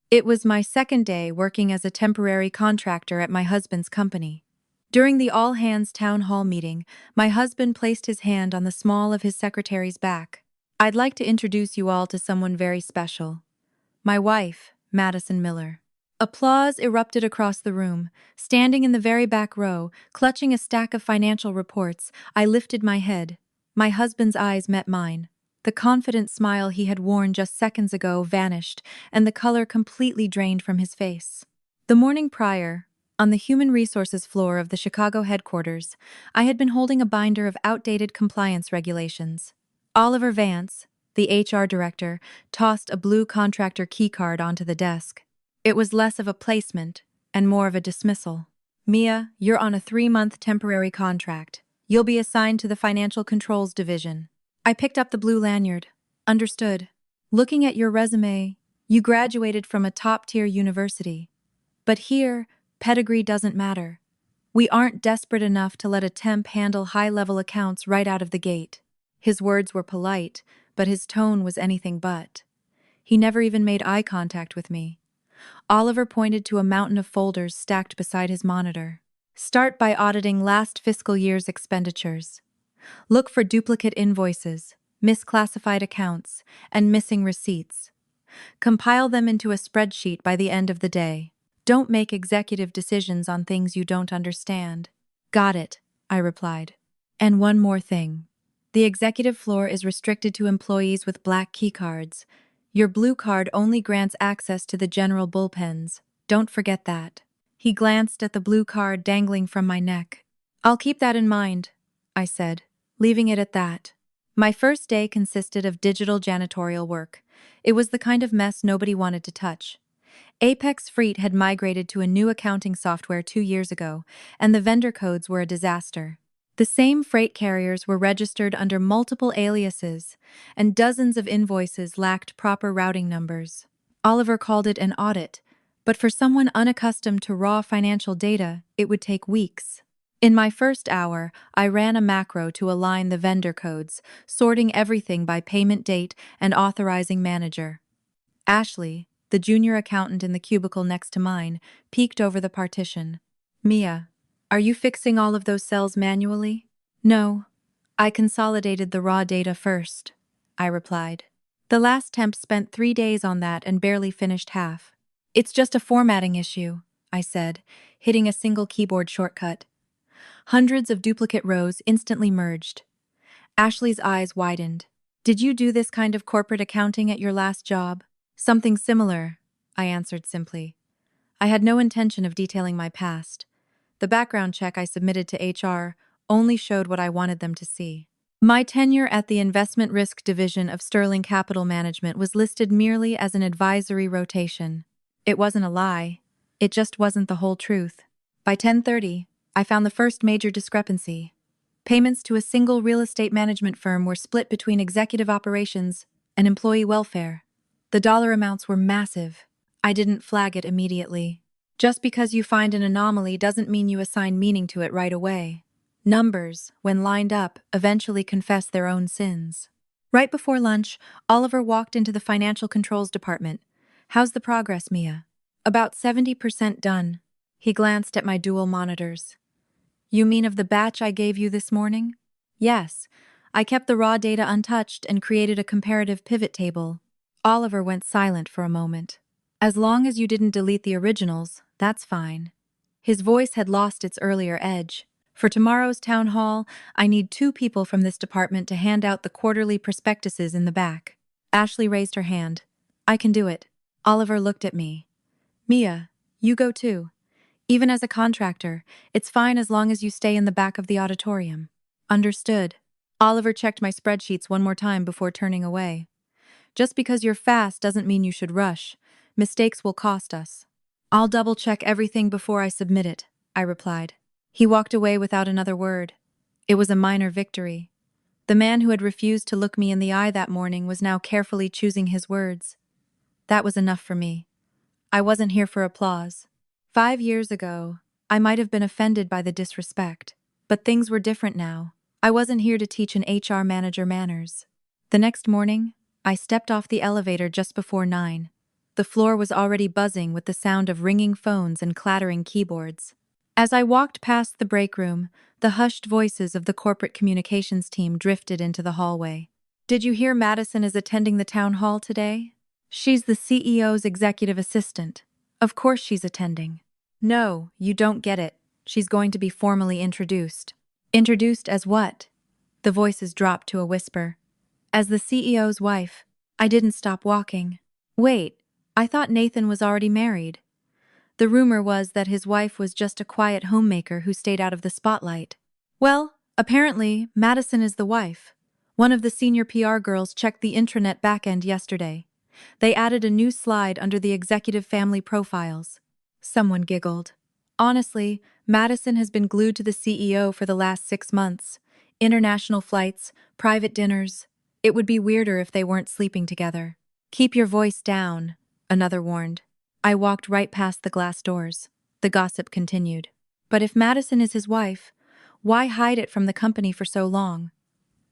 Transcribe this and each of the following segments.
It was my second day working as a temporary contractor at my husband's company. During the all-hands town hall meeting, my husband placed his hand on the small of his secretary's back. "I'd like to introduce you all to someone very special. My wife, Madison Miller." Applause erupted across the room. Standing in the very back row, clutching a stack of financial reports, I lifted my head. My husband's eyes met mine. The confident smile he had worn just seconds ago vanished, and the color completely drained from his face. The morning prior, on the human resources floor of the Chicago headquarters, I had been holding a binder of outdated compliance regulations. Oliver Vance, the HR director, tossed a blue contractor keycard onto the desk. It was less of a placement and more of a dismissal. "Mia, you're on a 3-month temporary contract. You'll be assigned to the Financial Controls Division." I picked up the blue lanyard. "Understood. Looking at your resume, you graduated from a top-tier university. But here, pedigree doesn't matter. We aren't desperate enough to let a temp handle high-level accounts right out of the gate." His words were polite, but his tone was anything but. He never even made eye contact with me. Oliver pointed to a mountain of folders stacked beside his monitor. "Start by auditing last fiscal year's expenditures. Look for duplicate invoices, misclassified accounts, and missing receipts. Compile them into a spreadsheet by the end of the day. Don't make executive decisions on things you don't understand." "Got it," I replied. "And one more thing. The executive floor is restricted to employees with black keycards. Your blue card only grants access to the general bullpens. Don't forget that." He glanced at the blue card dangling from my neck. "I'll keep that in mind," I said, leaving it at that. My first day consisted of digital janitorial work. It was the kind of mess nobody wanted to touch. Apex Freight had migrated to a new accounting software 2 years ago, and the vendor codes were a disaster. The same freight carriers were registered under multiple aliases, and dozens of invoices lacked proper routing numbers. Oliver called it an audit, but for someone unaccustomed to raw financial data, it would take weeks. In my first hour, I ran a macro to align the vendor codes, sorting everything by payment date and authorizing manager. Ashley, the junior accountant in the cubicle next to mine, peeked over the partition. "Mia, are you fixing all of those cells manually?" "No. I consolidated the raw data first," I replied. "The last temp spent 3 days on that and barely finished half." "It's just a formatting issue," I said, hitting a single keyboard shortcut. Hundreds of duplicate rows instantly merged. Ashley's eyes widened. "Did you do this kind of corporate accounting at your last job?" "Something similar," I answered simply. I had no intention of detailing my past. The background check I submitted to HR only showed what I wanted them to see. My tenure at the Investment Risk Division of Sterling Capital Management was listed merely as an advisory rotation. It wasn't a lie. It just wasn't the whole truth. By 10:30, I found the first major discrepancy. Payments to a single real estate management firm were split between executive operations and employee welfare. The dollar amounts were massive. I didn't flag it immediately. Just because you find an anomaly doesn't mean you assign meaning to it right away. Numbers, when lined up, eventually confess their own sins. Right before lunch, Oliver walked into the financial controls department. "How's the progress, Mia?" "About 70% done." He glanced at my dual monitors. "You mean of the batch I gave you this morning?" "Yes. I kept the raw data untouched and created a comparative pivot table." Oliver went silent for a moment. "As long as you didn't delete the originals, that's fine." His voice had lost its earlier edge. "For tomorrow's town hall, I need 2 people from this department to hand out the quarterly prospectuses in the back." Ashley raised her hand. "I can do it." Oliver looked at me. "Mia, you go too. Even as a contractor, it's fine as long as you stay in the back of the auditorium." "Understood." Oliver checked my spreadsheets one more time before turning away. "Just because you're fast doesn't mean you should rush. Mistakes will cost us." "I'll double-check everything before I submit it," I replied. He walked away without another word. It was a minor victory. The man who had refused to look me in the eye that morning was now carefully choosing his words. That was enough for me. I wasn't here for applause. 5 years ago, I might have been offended by the disrespect, but things were different now. I wasn't here to teach an HR manager manners. The next morning, I stepped off the elevator just before 9. The floor was already buzzing with the sound of ringing phones and clattering keyboards. As I walked past the break room, the hushed voices of the corporate communications team drifted into the hallway. Did you hear Madison is attending the town hall today? She's the CEO's executive assistant. Of course she's attending. No, you don't get it. She's going to be formally introduced. Introduced as what? The voices dropped to a whisper. As the CEO's wife. I didn't stop walking. Wait, I thought Nathan was already married. The rumor was that his wife was just a quiet homemaker who stayed out of the spotlight. Well, apparently, Madison is the wife. One of the senior PR girls checked the intranet backend yesterday. They added a new slide under the executive family profiles. Someone giggled. Honestly, Madison has been glued to the CEO for the last 6 months. International flights, private dinners. It would be weirder if they weren't sleeping together. Keep your voice down, another warned. I walked right past the glass doors. The gossip continued. But if Madison is his wife, why hide it from the company for so long?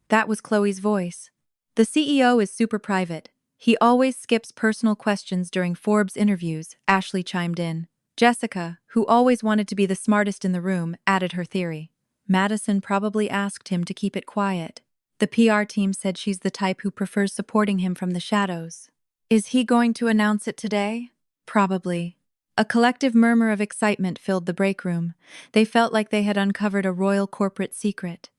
That was Chloe's voice. The CEO is super private. He always skips personal questions during Forbes interviews, Ashley chimed in. Jessica, who always wanted to be the smartest in the room, added her theory. Madison probably asked him to keep it quiet. The PR team said she's the type who prefers supporting him from the shadows. Is he going to announce it today? Probably. A collective murmur of excitement filled the break room. They felt like they had uncovered a royal corporate secret.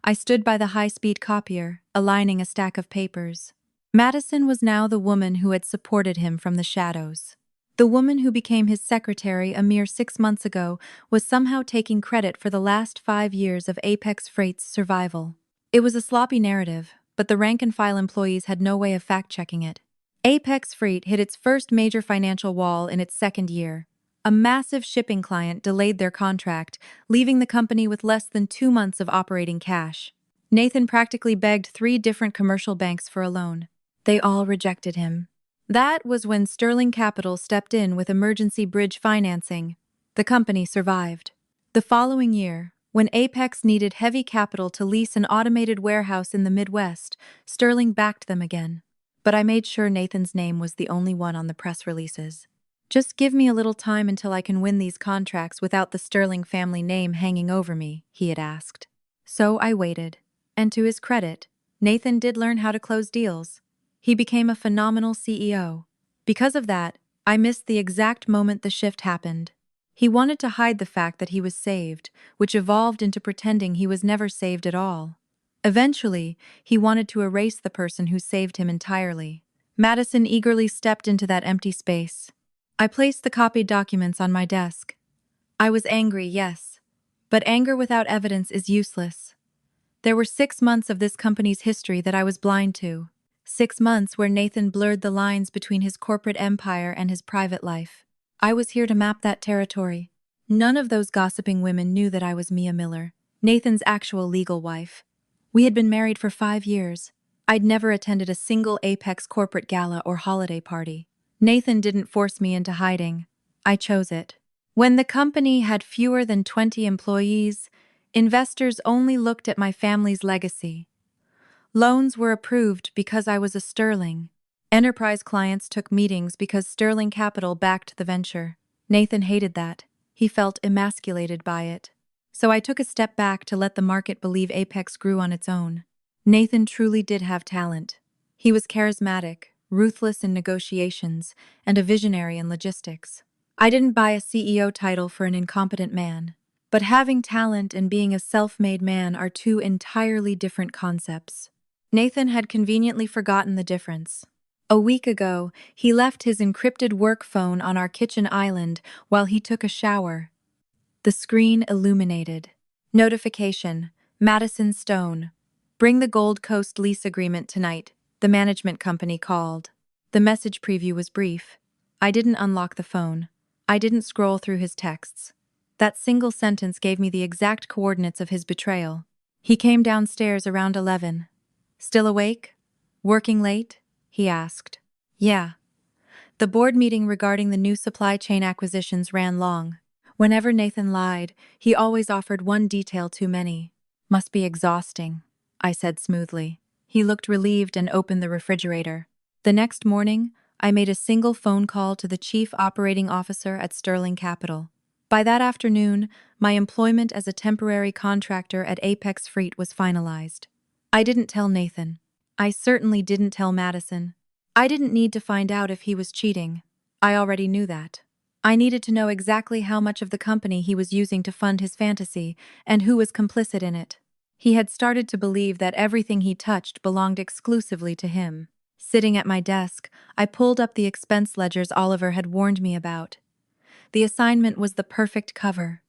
I stood by the high-speed copier, aligning a stack of papers. Madison was now the woman who had supported him from the shadows. The woman who became his secretary a mere 6 months ago was somehow taking credit for the last 5 years of Apex Freight's survival. It was a sloppy narrative, but the rank-and-file employees had no way of fact-checking it. Apex Freight hit its first major financial wall in its second year. A massive shipping client delayed their contract, leaving the company with less than 2 months of operating cash. Nathan practically begged 3 different commercial banks for a loan. They all rejected him. That was when Sterling Capital stepped in with emergency bridge financing. The company survived. The following year, when Apex needed heavy capital to lease an automated warehouse in the Midwest, Sterling backed them again. But I made sure Nathan's name was the only one on the press releases. Just give me a little time until I can win these contracts without the Sterling family name hanging over me, he had asked. So I waited. And to his credit, Nathan did learn how to close deals. He became a phenomenal CEO. Because of that, I missed the exact moment the shift happened. He wanted to hide the fact that he was saved, which evolved into pretending he was never saved at all. Eventually, he wanted to erase the person who saved him entirely. Madison eagerly stepped into that empty space. I placed the copied documents on my desk. I was angry, yes. But anger without evidence is useless. There were 6 months of this company's history that I was blind to. 6 months where Nathan blurred the lines between his corporate empire and his private life. I was here to map that territory. None of those gossiping women knew that I was Mia Miller, Nathan's actual legal wife. We had been married for 5 years. I'd never attended a single Apex corporate gala or holiday party. Nathan didn't force me into hiding. I chose it. When the company had fewer than 20 employees, investors only looked at my family's legacy. Loans were approved because I was a Sterling. Enterprise clients took meetings because Sterling Capital backed the venture. Nathan hated that. He felt emasculated by it. So I took a step back to let the market believe Apex grew on its own. Nathan truly did have talent. He was charismatic, ruthless in negotiations, and a visionary in logistics. I didn't buy a CEO title for an incompetent man. But having talent and being a self-made man are 2 entirely different concepts. Nathan had conveniently forgotten the difference. A week ago, he left his encrypted work phone on our kitchen island while he took a shower. The screen illuminated. Notification: Madison Stone. Bring the Gold Coast lease agreement tonight, the management company called. The message preview was brief. I didn't unlock the phone. I didn't scroll through his texts. That single sentence gave me the exact coordinates of his betrayal. He came downstairs around 11. Still awake? Working late? He asked. Yeah. The board meeting regarding the new supply chain acquisitions ran long. Whenever Nathan lied, he always offered one detail too many. Must be exhausting, I said smoothly. He looked relieved and opened the refrigerator. The next morning, I made a single phone call to the chief operating officer at Sterling Capital. By that afternoon, my employment as a temporary contractor at Apex Freight was finalized. I didn't tell Nathan. I certainly didn't tell Madison. I didn't need to find out if he was cheating. I already knew that. I needed to know exactly how much of the company he was using to fund his fantasy and who was complicit in it. He had started to believe that everything he touched belonged exclusively to him. Sitting at my desk, I pulled up the expense ledgers Oliver had warned me about. The assignment was the perfect cover.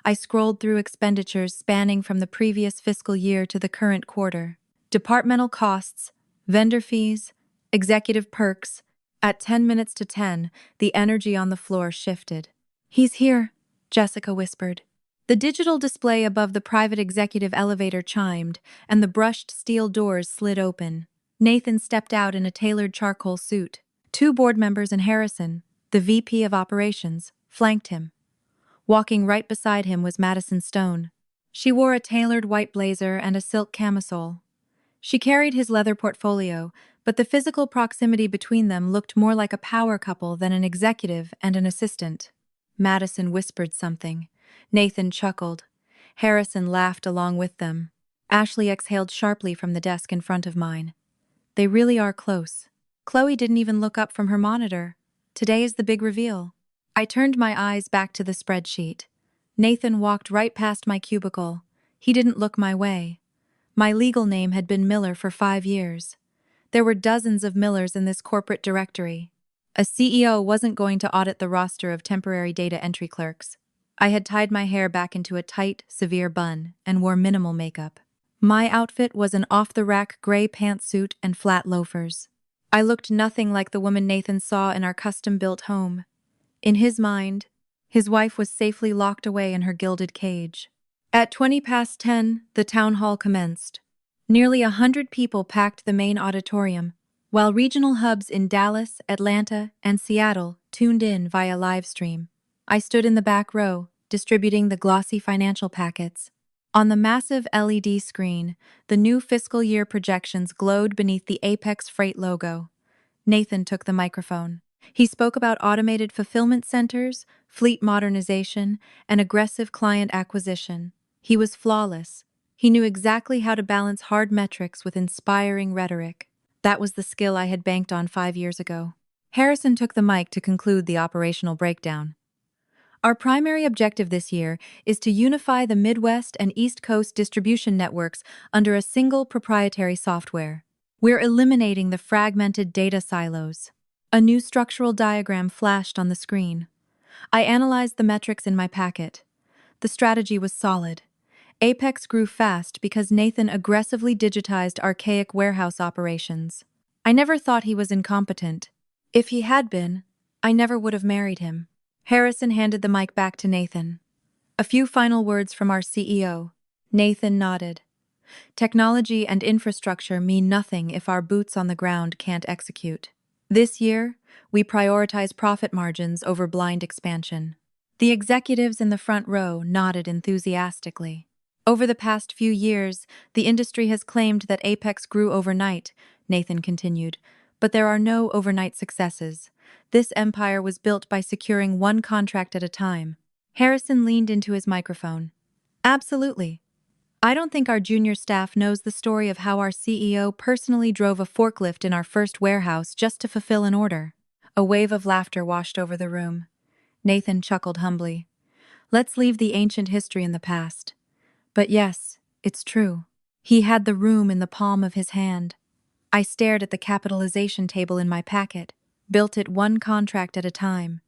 I scrolled through expenditures spanning from the previous fiscal year to the current quarter. Departmental costs, vendor fees, executive perks. At 10 minutes to 10, the energy on the floor shifted. "He's here," Jessica whispered. The digital display above the private executive elevator chimed, and the brushed steel doors slid open. Nathan stepped out in a tailored charcoal suit. Two board members and Harrison, the VP of Operations, flanked him. Walking right beside him was Madison Stone. She wore a tailored white blazer and a silk camisole. She carried his leather portfolio, but the physical proximity between them looked more like a power couple than an executive and an assistant. Madison whispered something. Nathan chuckled. Harrison laughed along with them. Ashley exhaled sharply from the desk in front of mine. They really are close. Chloe didn't even look up from her monitor. Today is the big reveal. I turned my eyes back to the spreadsheet. Nathan walked right past my cubicle. He didn't look my way. My legal name had been Miller for 5 years. There were dozens of Millers in this corporate directory. A CEO wasn't going to audit the roster of temporary data entry clerks. I had tied my hair back into a tight, severe bun and wore minimal makeup. My outfit was an off-the-rack gray pantsuit and flat loafers. I looked nothing like the woman Nathan saw in our custom-built home. In his mind, his wife was safely locked away in her gilded cage. At 20 past 10, the town hall commenced. Nearly 100 people packed the main auditorium, while regional hubs in Dallas, Atlanta, and Seattle tuned in via live stream. I stood in the back row, distributing the glossy financial packets. On the massive LED screen, the new fiscal year projections glowed beneath the Apex Freight logo. Nathan took the microphone. He spoke about automated fulfillment centers, fleet modernization, and aggressive client acquisition. He was flawless. He knew exactly how to balance hard metrics with inspiring rhetoric. That was the skill I had banked on 5 years ago. Harrison took the mic to conclude the operational breakdown. Our primary objective this year is to unify the Midwest and East Coast distribution networks under a single proprietary software. We're eliminating the fragmented data silos. A new structural diagram flashed on the screen. I analyzed the metrics in my packet. The strategy was solid. Apex grew fast because Nathan aggressively digitized archaic warehouse operations. I never thought he was incompetent. If he had been, I never would have married him. Harrison handed the mic back to Nathan. A few final words from our CEO. Nathan nodded. Technology and infrastructure mean nothing if our boots on the ground can't execute. This year, we prioritize profit margins over blind expansion. The executives in the front row nodded enthusiastically. Over the past few years, the industry has claimed that Apex grew overnight, Nathan continued, but there are no overnight successes. This empire was built by securing one contract at a time. Harrison leaned into his microphone. Absolutely. I don't think our junior staff knows the story of how our CEO personally drove a forklift in our first warehouse just to fulfill an order. A wave of laughter washed over the room. Nathan chuckled humbly. Let's leave the ancient history in the past. But yes, it's true. He had the room in the palm of his hand. I stared at the capitalization table in my packet, built it one contract at a time.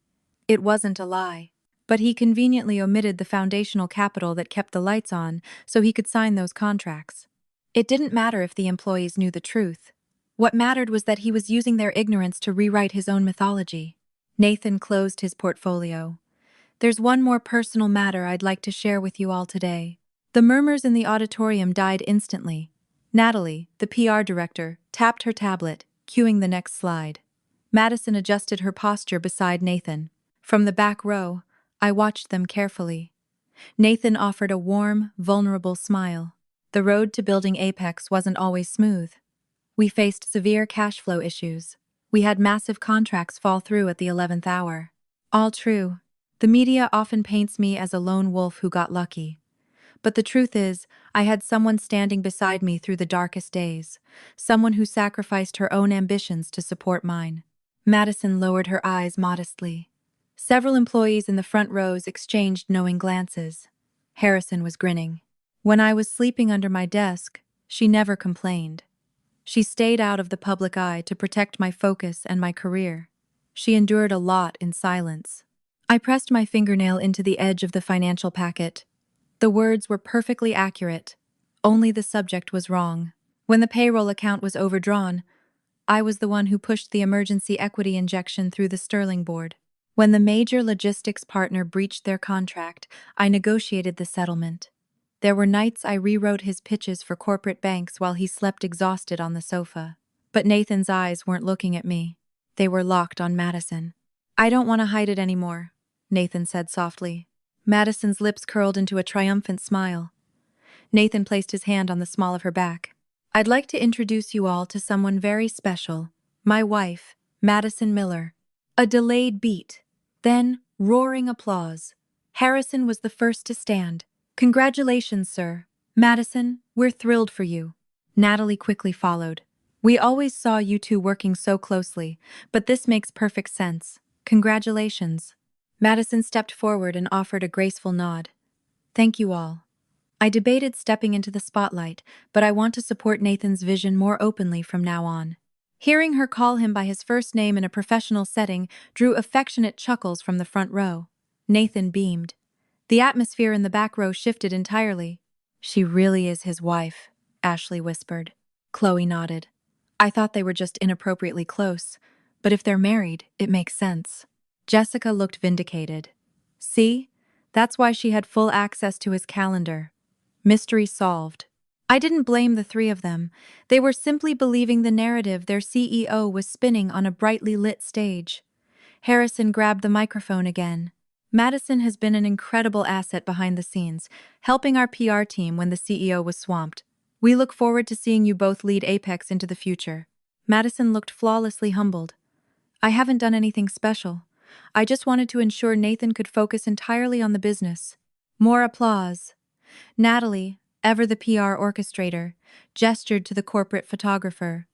It wasn't a lie. But he conveniently omitted the foundational capital that kept the lights on so he could sign those contracts. It didn't matter if the employees knew the truth. What mattered was that he was using their ignorance to rewrite his own mythology. Nathan closed his portfolio. There's one more personal matter I'd like to share with you all today. The murmurs in the auditorium died instantly. Natalie, the PR director, tapped her tablet, cueing the next slide. Madison adjusted her posture beside Nathan. From the back row, I watched them carefully. Nathan offered a warm, vulnerable smile. The road to building Apex wasn't always smooth. We faced severe cash flow issues. We had massive contracts fall through at the 11th hour. All true. The media often paints me as a lone wolf who got lucky. But the truth is, I had someone standing beside me through the darkest days, someone who sacrificed her own ambitions to support mine. Madison lowered her eyes modestly. Several employees in the front rows exchanged knowing glances. Harrison was grinning. When I was sleeping under my desk, she never complained. She stayed out of the public eye to protect my focus and my career. She endured a lot in silence. I pressed my fingernail into the edge of the financial packet. The words were perfectly accurate. Only the subject was wrong. When the payroll account was overdrawn, I was the one who pushed the emergency equity injection through the Sterling board. When the major logistics partner breached their contract, I negotiated the settlement. There were nights I rewrote his pitches for corporate banks while he slept exhausted on the sofa. But Nathan's eyes weren't looking at me. They were locked on Madison. "I don't want to hide it anymore," Nathan said softly. Madison's lips curled into a triumphant smile. Nathan placed his hand on the small of her back. "I'd like to introduce you all to someone very special. My wife, Madison Miller." A delayed beat. Then, roaring applause. Harrison was the first to stand. "Congratulations, sir. Madison, we're thrilled for you." Natalie quickly followed. "We always saw you two working so closely, but this makes perfect sense. Congratulations." Madison stepped forward and offered a graceful nod. "Thank you all." I debated stepping into the spotlight, but I want to support Nathan's vision more openly from now on. Hearing her call him by his first name in a professional setting drew affectionate chuckles from the front row. Nathan beamed. The atmosphere in the back row shifted entirely. "She really is his wife," Ashley whispered. Chloe nodded. "I thought they were just inappropriately close, but if they're married, it makes sense." Jessica looked vindicated. "See? That's why she had full access to his calendar. Mystery solved." I didn't blame the three of them. They were simply believing the narrative their CEO was spinning on a brightly lit stage. Harrison grabbed the microphone again. "Madison has been an incredible asset behind the scenes, helping our PR team when the CEO was swamped. We look forward to seeing you both lead Apex into the future." Madison looked flawlessly humbled. "I haven't done anything special. I just wanted to ensure Nathan could focus entirely on the business." More applause. Natalie, ever the PR orchestrator, gestured to the corporate photographer.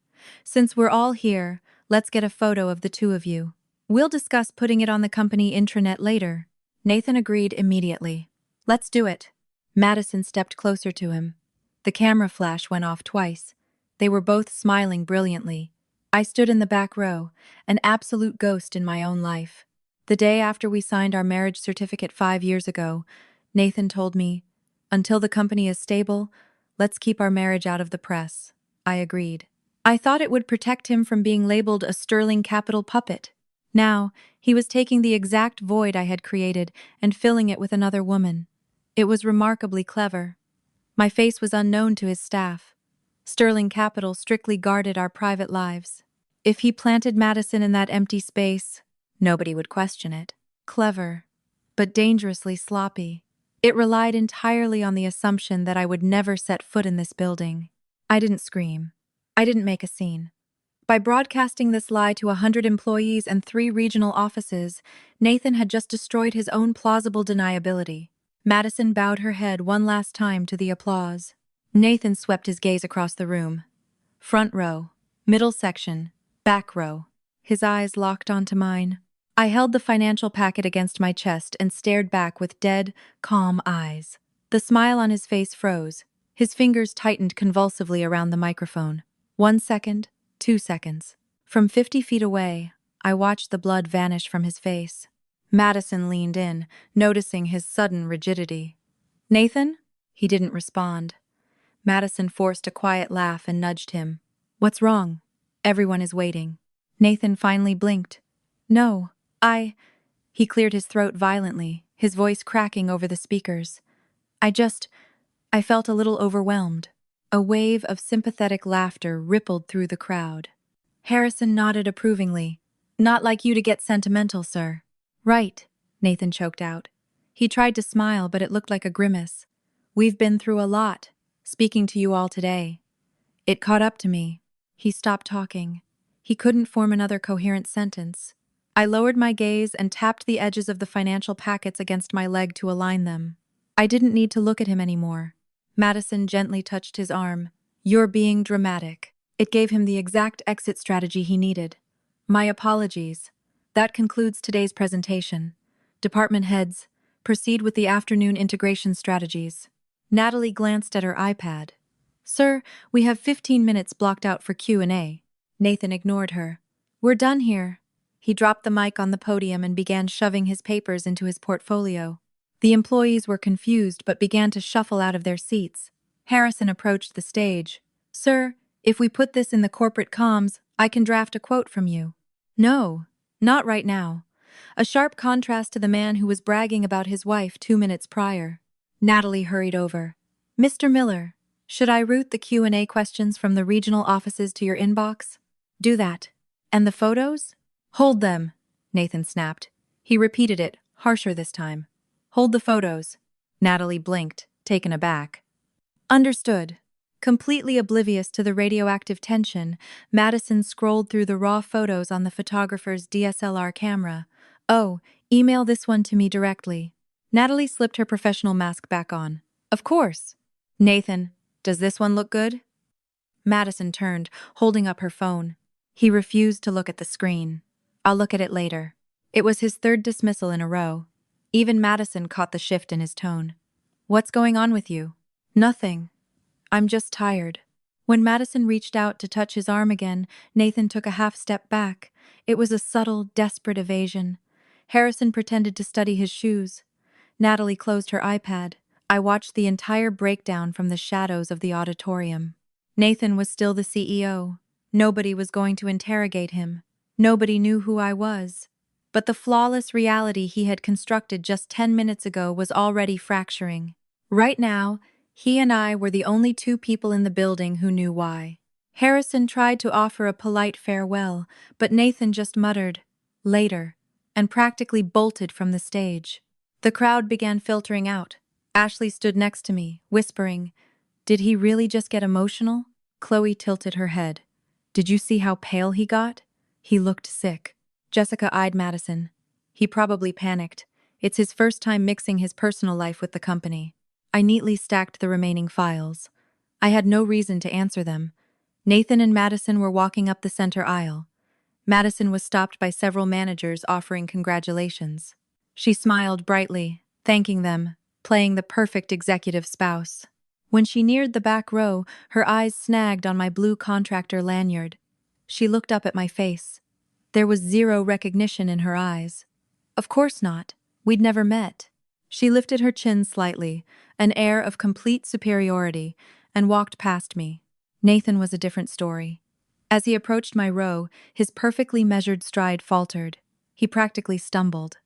"Since we're all here, let's get a photo of the two of you. We'll discuss putting it on the company intranet later." Nathan agreed immediately. "Let's do it." Madison stepped closer to him. The camera flash went off twice. They were both smiling brilliantly. I stood in the back row, an absolute ghost in my own life. The day after we signed our marriage certificate 5 years ago, Nathan told me, "Until the company is stable, let's keep our marriage out of the press." I agreed. I thought it would protect him from being labeled a Sterling Capital puppet. Now, he was taking the exact void I had created and filling it with another woman. It was remarkably clever. My face was unknown to his staff. Sterling Capital strictly guarded our private lives. If he planted Madison in that empty space, nobody would question it. Clever, but dangerously sloppy. It relied entirely on the assumption that I would never set foot in this building. I didn't scream. I didn't make a scene. By broadcasting this lie to 100 employees and 3 regional offices, Nathan had just destroyed his own plausible deniability. Madison bowed her head one last time to the applause. Nathan swept his gaze across the room. Front row, middle section, back row. His eyes locked onto mine. I held the financial packet against my chest and stared back with dead, calm eyes. The smile on his face froze. His fingers tightened convulsively around the microphone. 1 second, 2 seconds. From 50 feet away, I watched the blood vanish from his face. Madison leaned in, noticing his sudden rigidity. "Nathan?" He didn't respond. Madison forced a quiet laugh and nudged him. "What's wrong? Everyone is waiting." Nathan finally blinked. "No, He cleared his throat violently, his voice cracking over the speakers. I felt a little overwhelmed." A wave of sympathetic laughter rippled through the crowd. Harrison nodded approvingly. "Not like you to get sentimental, sir." "Right," Nathan choked out. He tried to smile, but it looked like a grimace. "We've been through a lot, speaking to you all today. It caught up to me." He stopped talking. He couldn't form another coherent sentence. I lowered my gaze and tapped the edges of the financial packets against my leg to align them. I didn't need to look at him anymore. Madison gently touched his arm. "You're being dramatic." It gave him the exact exit strategy he needed. "My apologies. That concludes today's presentation. Department heads, proceed with the afternoon integration strategies." Natalie glanced at her iPad. "Sir, we have 15 minutes blocked out for Q&A. Nathan ignored her. "We're done here." He dropped the mic on the podium and began shoving his papers into his portfolio. The employees were confused but began to shuffle out of their seats. Harrison approached the stage. "Sir, if we put this in the corporate comms, I can draft a quote from you." "No, not right now." A sharp contrast to the man who was bragging about his wife 2 minutes prior. Natalie hurried over. "Mr. Miller, should I route the Q&A questions from the regional offices to your inbox?" "Do that." "And the photos?" "Hold them," Nathan snapped. He repeated it, harsher this time. "Hold the photos." Natalie blinked, taken aback. "Understood." Completely oblivious to the radioactive tension, Madison scrolled through the raw photos on the photographer's DSLR camera. "Oh, email this one to me directly." Natalie slipped her professional mask back on. "Of course." "Nathan, does this one look good?" Madison turned, holding up her phone. He refused to look at the screen. "I'll look at it later." It was his third dismissal in a row. Even Madison caught the shift in his tone. "What's going on with you?" "Nothing. I'm just tired." When Madison reached out to touch his arm again, Nathan took a half step back. It was a subtle, desperate evasion. Harrison pretended to study his shoes. Natalie closed her iPad. I watched the entire breakdown from the shadows of the auditorium. Nathan was still the CEO. Nobody was going to interrogate him. Nobody knew who I was. But the flawless reality he had constructed just 10 minutes ago was already fracturing. Right now, he and I were the only two people in the building who knew why. Harrison tried to offer a polite farewell, but Nathan just muttered, "Later," and practically bolted from the stage. The crowd began filtering out. Ashley stood next to me, whispering, "Did he really just get emotional?" Chloe tilted her head. "Did you see how pale he got? He looked sick." Jessica eyed Madison. "He probably panicked. It's his first time mixing his personal life with the company." I neatly stacked the remaining files. I had no reason to answer them. Nathan and Madison were walking up the center aisle. Madison was stopped by several managers offering congratulations. She smiled brightly, thanking them, playing the perfect executive spouse. When she neared the back row, her eyes snagged on my blue contractor lanyard. She looked up at my face. There was zero recognition in her eyes. "Of course not. We'd never met." She lifted her chin slightly, an air of complete superiority, and walked past me. Nathan was a different story. As he approached my row, his perfectly measured stride faltered. He practically stumbled.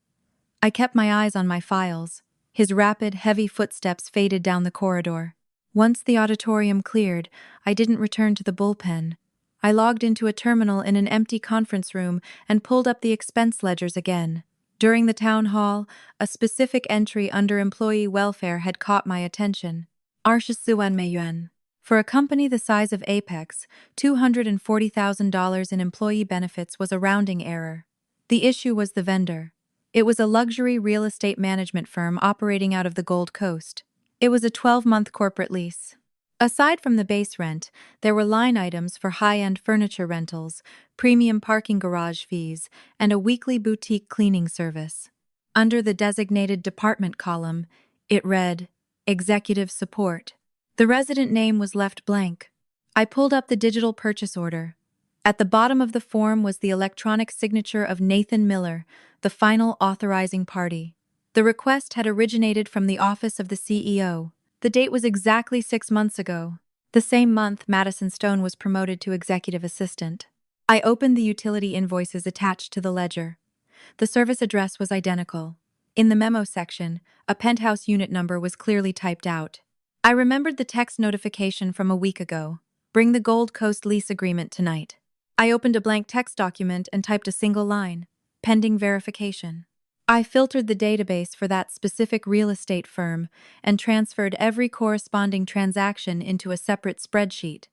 I kept my eyes on my files. His rapid, heavy footsteps faded down the corridor. Once the auditorium cleared, I didn't return to the bullpen. I logged into a terminal in an empty conference room and pulled up the expense ledgers again. During the town hall, a specific entry under employee welfare had caught my attention. Yuan. For a company the size of Apex, $240,000 in employee benefits was a rounding error. The issue was the vendor. It was a luxury real estate management firm operating out of the Gold Coast. It was a 12-month corporate lease. Aside from the base rent, there were line items for high-end furniture rentals, premium parking garage fees, and a weekly boutique cleaning service. Under the designated department column, it read, "Executive Support." The resident name was left blank. I pulled up the digital purchase order. At the bottom of the form was the electronic signature of Nathan Miller, the final authorizing party. The request had originated from the office of the CEO. The date was exactly 6 months ago. The same month, Madison Stone was promoted to executive assistant. I opened the utility invoices attached to the ledger. The service address was identical. In the memo section, a penthouse unit number was clearly typed out. I remembered the text notification from a week ago. "Bring the Gold Coast lease agreement tonight." I opened a blank text document and typed a single line, "Pending verification." I filtered the database for that specific real estate firm and transferred every corresponding transaction into a separate spreadsheet.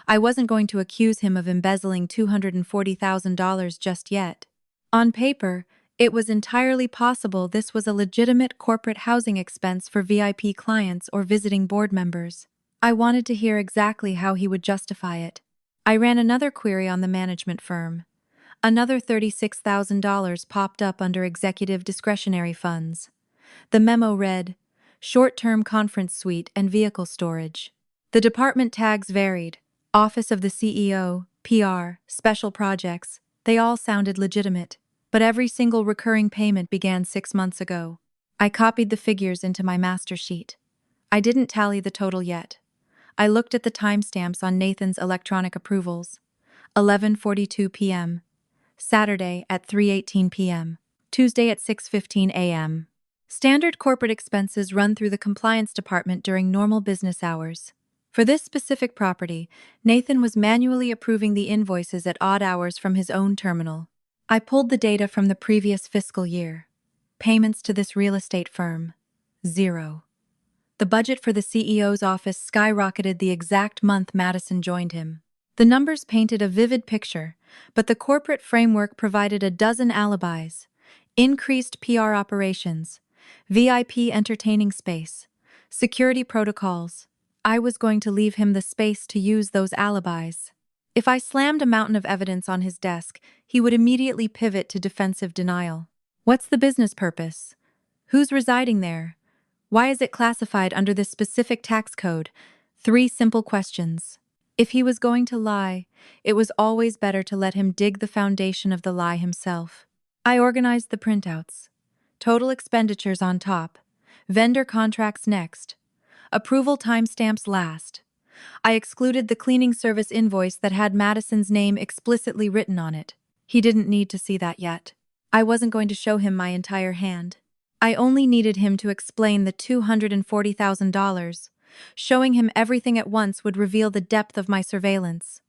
I wasn't going to accuse him of embezzling $240,000 just yet. On paper, it was entirely possible this was a legitimate corporate housing expense for VIP clients or visiting board members. I wanted to hear exactly how he would justify it. I ran another query on the management firm. Another $36,000 popped up under executive discretionary funds. The memo read, short-term conference suite and vehicle storage. The department tags varied. Office of the CEO, PR, special projects. They all sounded legitimate, but every single recurring payment began 6 months ago. I copied the figures into my master sheet. I didn't tally the total yet. I looked at the timestamps on Nathan's electronic approvals. 11:42 p.m. Saturday at 3:18 p.m. Tuesday at 6:15 a.m. Standard corporate expenses run through the compliance department during normal business hours. For this specific property, Nathan was manually approving the invoices at odd hours from his own terminal. I pulled the data from the previous fiscal year. Payments to this real estate firm: 0. The budget for the CEO's office skyrocketed the exact month Madison joined him. The numbers painted a vivid picture, but the corporate framework provided a dozen alibis: increased PR operations, VIP entertaining space, security protocols. I was going to leave him the space to use those alibis. If I slammed a mountain of evidence on his desk, he would immediately pivot to defensive denial. What's the business purpose? Who's residing there? Why is it classified under this specific tax code? 3 simple questions. If he was going to lie, it was always better to let him dig the foundation of the lie himself. I organized the printouts. Total expenditures on top. Vendor contracts next. Approval timestamps last. I excluded the cleaning service invoice that had Madison's name explicitly written on it. He didn't need to see that yet. I wasn't going to show him my entire hand. I only needed him to explain the $240,000. Showing him everything at once would reveal the depth of my surveillance.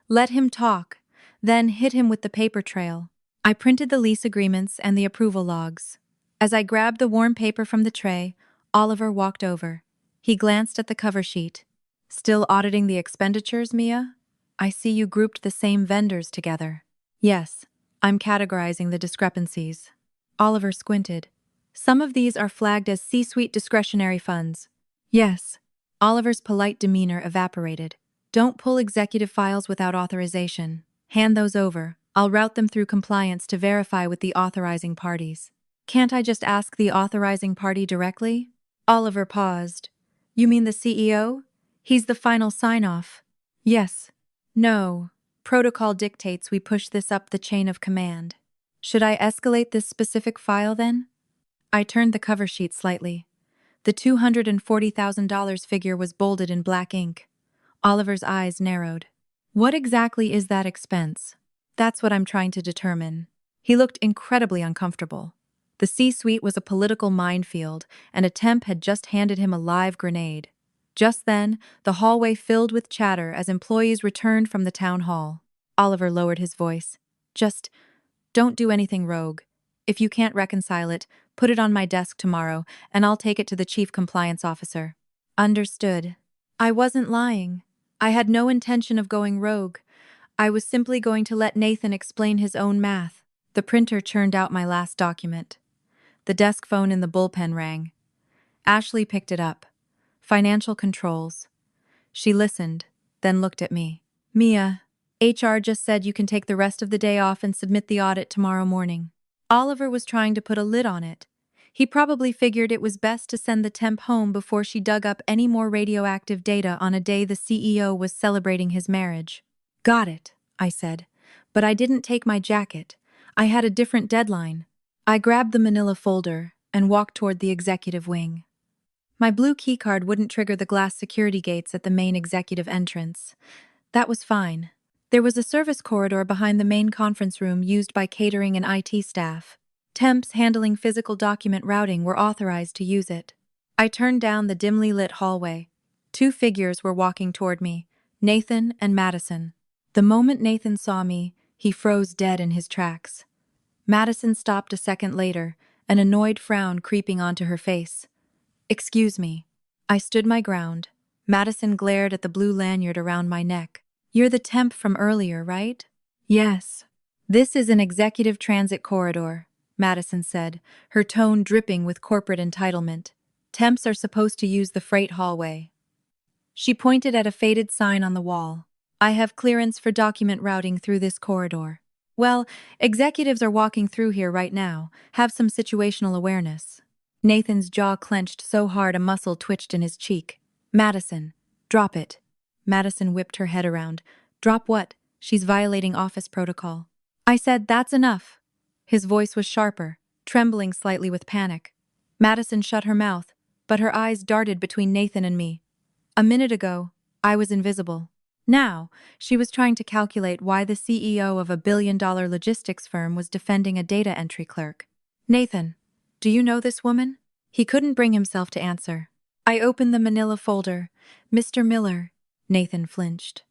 Let him talk, then hit him with the paper trail. I printed the lease agreements and the approval logs. As I grabbed the warm paper from the tray, Oliver walked over. He glanced at the cover sheet. Still auditing the expenditures, Mia? I see you grouped the same vendors together. Yes, I'm categorizing the discrepancies. Oliver squinted. Some of these are flagged as C-suite discretionary funds. Yes. Oliver's polite demeanor evaporated. Don't pull executive files without authorization. Hand those over. I'll route them through compliance to verify with the authorizing parties. Can't I just ask the authorizing party directly? Oliver paused. You mean the CEO? He's the final sign-off. Yes. No. Protocol dictates we push this up the chain of command. Should I escalate this specific file then? I turned the cover sheet slightly. The $240,000 figure was bolded in black ink. Oliver's eyes narrowed. What exactly is that expense? That's what I'm trying to determine. He looked incredibly uncomfortable. The C-suite was a political minefield, and a temp had just handed him a live grenade. Just then, the hallway filled with chatter as employees returned from the town hall. Oliver lowered his voice. Just don't do anything rogue. If you can't reconcile it, put it on my desk tomorrow, and I'll take it to the chief compliance officer. Understood. I wasn't lying. I had no intention of going rogue. I was simply going to let Nathan explain his own math. The printer churned out my last document. The desk phone in the bullpen rang. Ashley picked it up. Financial controls. She listened, then looked at me. Mia, HR just said you can take the rest of the day off and submit the audit tomorrow morning. Oliver was trying to put a lid on it. He probably figured it was best to send the temp home before she dug up any more radioactive data on a day the CEO was celebrating his marriage. Got it, I said. But I didn't take my jacket. I had a different deadline. I grabbed the manila folder and walked toward the executive wing. My blue keycard wouldn't trigger the glass security gates at the main executive entrance. That was fine. There was a service corridor behind the main conference room used by catering and IT staff. Temps handling physical document routing were authorized to use it. I turned down the dimly lit hallway. 2 figures were walking toward me, Nathan and Madison. The moment Nathan saw me, he froze dead in his tracks. Madison stopped a second later, an annoyed frown creeping onto her face. Excuse me. I stood my ground. Madison glared at the blue lanyard around my neck. You're the temp from earlier, right? Yes. This is an executive transit corridor, Madison said, her tone dripping with corporate entitlement. Temps are supposed to use the freight hallway. She pointed at a faded sign on the wall. I have clearance for document routing through this corridor. Well, executives are walking through here right now. Have some situational awareness. Nathan's jaw clenched so hard a muscle twitched in his cheek. Madison, drop it. Madison whipped her head around. Drop what? She's violating office protocol. I said, that's enough. His voice was sharper, trembling slightly with panic. Madison shut her mouth, but her eyes darted between Nathan and me. A minute ago, I was invisible. Now, she was trying to calculate why the CEO of a billion-dollar logistics firm was defending a data entry clerk. Nathan, do you know this woman? He couldn't bring himself to answer. I opened the manila folder. Mr. Miller. Nathan flinched.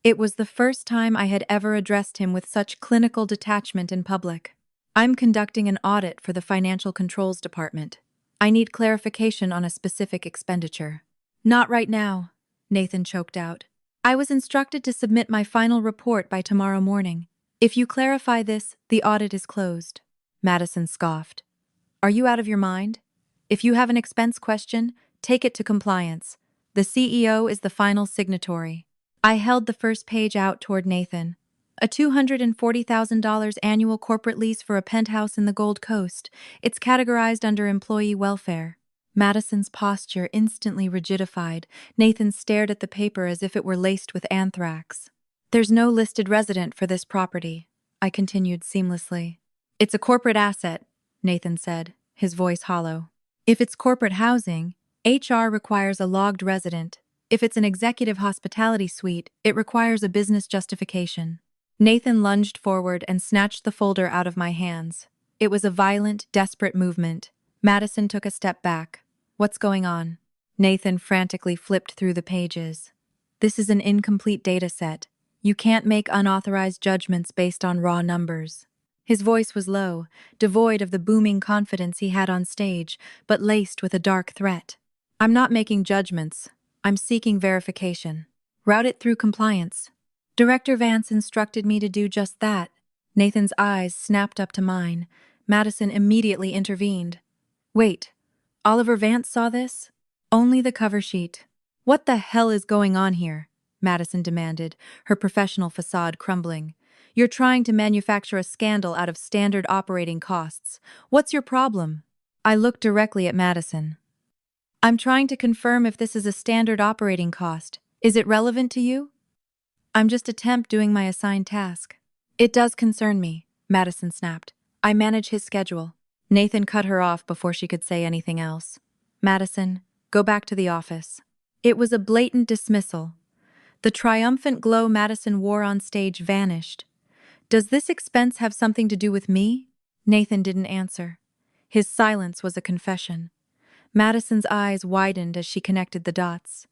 It was the first time I had ever addressed him with such clinical detachment in public. I'm conducting an audit for the Financial Controls Department. I need clarification on a specific expenditure. Not right now, Nathan choked out. I was instructed to submit my final report by tomorrow morning. If you clarify this, the audit is closed. Madison scoffed. Are you out of your mind? If you have an expense question, take it to compliance. The CEO is the final signatory. I held the first page out toward Nathan. A $240,000 annual corporate lease for a penthouse in the Gold Coast. It's categorized under employee welfare. Madison's posture instantly rigidified. Nathan stared at the paper as if it were laced with anthrax. There's no listed resident for this property, I continued seamlessly. It's a corporate asset, Nathan said, his voice hollow. If it's corporate housing, HR requires a logged resident. If it's an executive hospitality suite, it requires a business justification. Nathan lunged forward and snatched the folder out of my hands. It was a violent, desperate movement. Madison took a step back. What's going on? Nathan frantically flipped through the pages. This is an incomplete data set. You can't make unauthorized judgments based on raw numbers. His voice was low, devoid of the booming confidence he had on stage, but laced with a dark threat. I'm not making judgments. I'm seeking verification. Route it through compliance. Director Vance instructed me to do just that. Nathan's eyes snapped up to mine. Madison immediately intervened. Wait, Oliver Vance saw this? Only the cover sheet. What the hell is going on here? Madison demanded, her professional facade crumbling. You're trying to manufacture a scandal out of standard operating costs. What's your problem? I looked directly at Madison. I'm trying to confirm if this is a standard operating cost. Is it relevant to you? I'm just a temp doing my assigned task. It does concern me, Madison snapped. I manage his schedule. Nathan cut her off before she could say anything else. Madison, go back to the office. It was a blatant dismissal. The triumphant glow Madison wore on stage vanished. Does this expense have something to do with me? Nathan didn't answer. His silence was a confession. Madison's eyes widened as she connected the dots.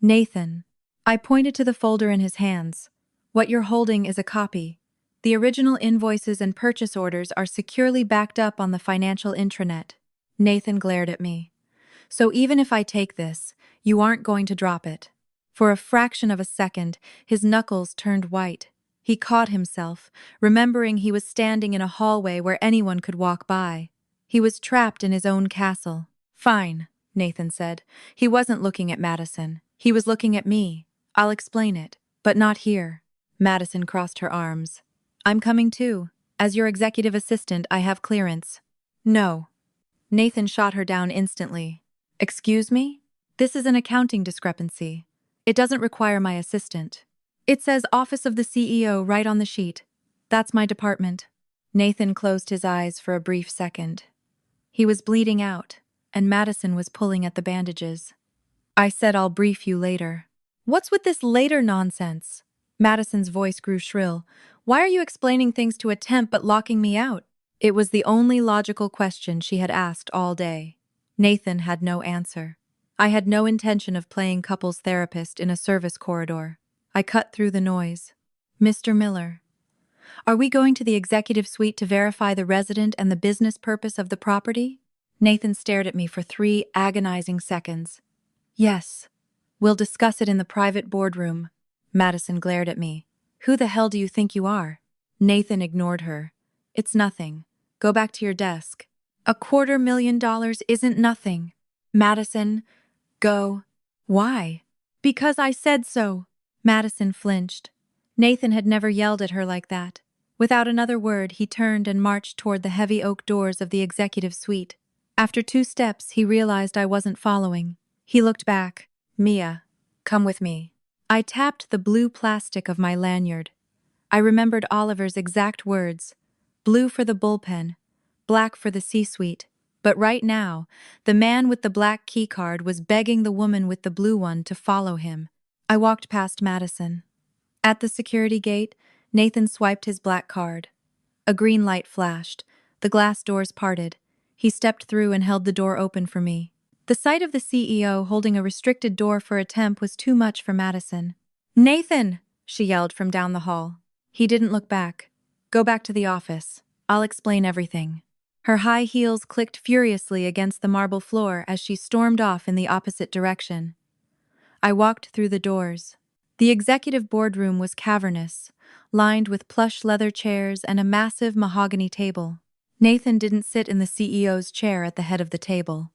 Nathan. I pointed to the folder in his hands. What you're holding is a copy. The original invoices and purchase orders are securely backed up on the financial intranet. Nathan glared at me. So even if I take this, you aren't going to drop it. For a fraction of a second, his knuckles turned white. He caught himself, remembering he was standing in a hallway where anyone could walk by. He was trapped in his own castle. Fine, Nathan said. He wasn't looking at Madison. He was looking at me. I'll explain it, but not here. Madison crossed her arms. I'm coming too. As your executive assistant, I have clearance. No. Nathan shot her down instantly. Excuse me? This is an accounting discrepancy. It doesn't require my assistant. It says Office of the CEO right on the sheet. That's my department. Nathan closed his eyes for a brief second. He was bleeding out, and Madison was pulling at the bandages. I said I'll brief you later. What's with this later nonsense? Madison's voice grew shrill. Why are you explaining things to a temp but locking me out? It was the only logical question she had asked all day. Nathan had no answer. I had no intention of playing couples therapist in a service corridor. I cut through the noise. Mr. Miller, are we going to the executive suite to verify the resident and the business purpose of the property? Nathan stared at me for 3 agonizing seconds. Yes. We'll discuss it in the private boardroom. Madison glared at me. Who the hell do you think you are? Nathan ignored her. It's nothing. Go back to your desk. $250,000 isn't nothing. Madison, go. Why? Because I said so. Madison flinched. Nathan had never yelled at her like that. Without another word, he turned and marched toward the heavy oak doors of the executive suite. After 2 steps, he realized I wasn't following. He looked back. Mia, come with me. I tapped the blue plastic of my lanyard. I remembered Oliver's exact words. Blue for the bullpen, black for the C-suite. But right now, the man with the black keycard was begging the woman with the blue one to follow him. I walked past Madison. At the security gate, Nathan swiped his black card. A green light flashed. The glass doors parted. He stepped through and held the door open for me. The sight of the CEO holding a restricted door for a temp was too much for Madison. Nathan! She yelled from down the hall. He didn't look back. Go back to the office. I'll explain everything. Her high heels clicked furiously against the marble floor as she stormed off in the opposite direction. I walked through the doors. The executive boardroom was cavernous, lined with plush leather chairs and a massive mahogany table. Nathan didn't sit in the CEO's chair at the head of the table.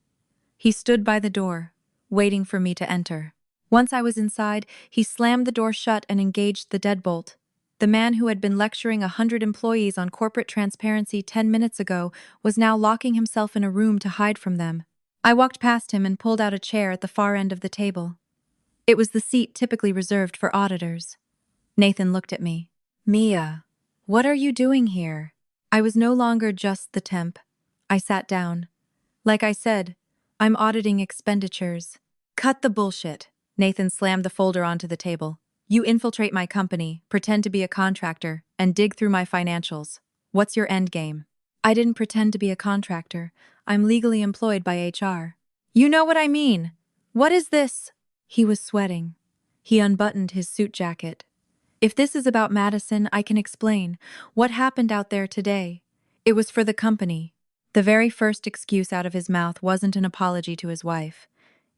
He stood by the door, waiting for me to enter. Once I was inside, he slammed the door shut and engaged the deadbolt. The man who had been lecturing 100 employees on corporate transparency 10 minutes ago was now locking himself in a room to hide from them. I walked past him and pulled out a chair at the far end of the table. It was the seat typically reserved for auditors. Nathan looked at me. Mia, what are you doing here? I was no longer just the temp. I sat down. Like I said, I'm auditing expenditures. Cut the bullshit. Nathan slammed the folder onto the table. You infiltrate my company, pretend to be a contractor, and dig through my financials. What's your end game? I didn't pretend to be a contractor. I'm legally employed by HR. You know what I mean. What is this? He was sweating. He unbuttoned his suit jacket. If this is about Madison, I can explain. What happened out there today? It was for the company. The very first excuse out of his mouth wasn't an apology to his wife.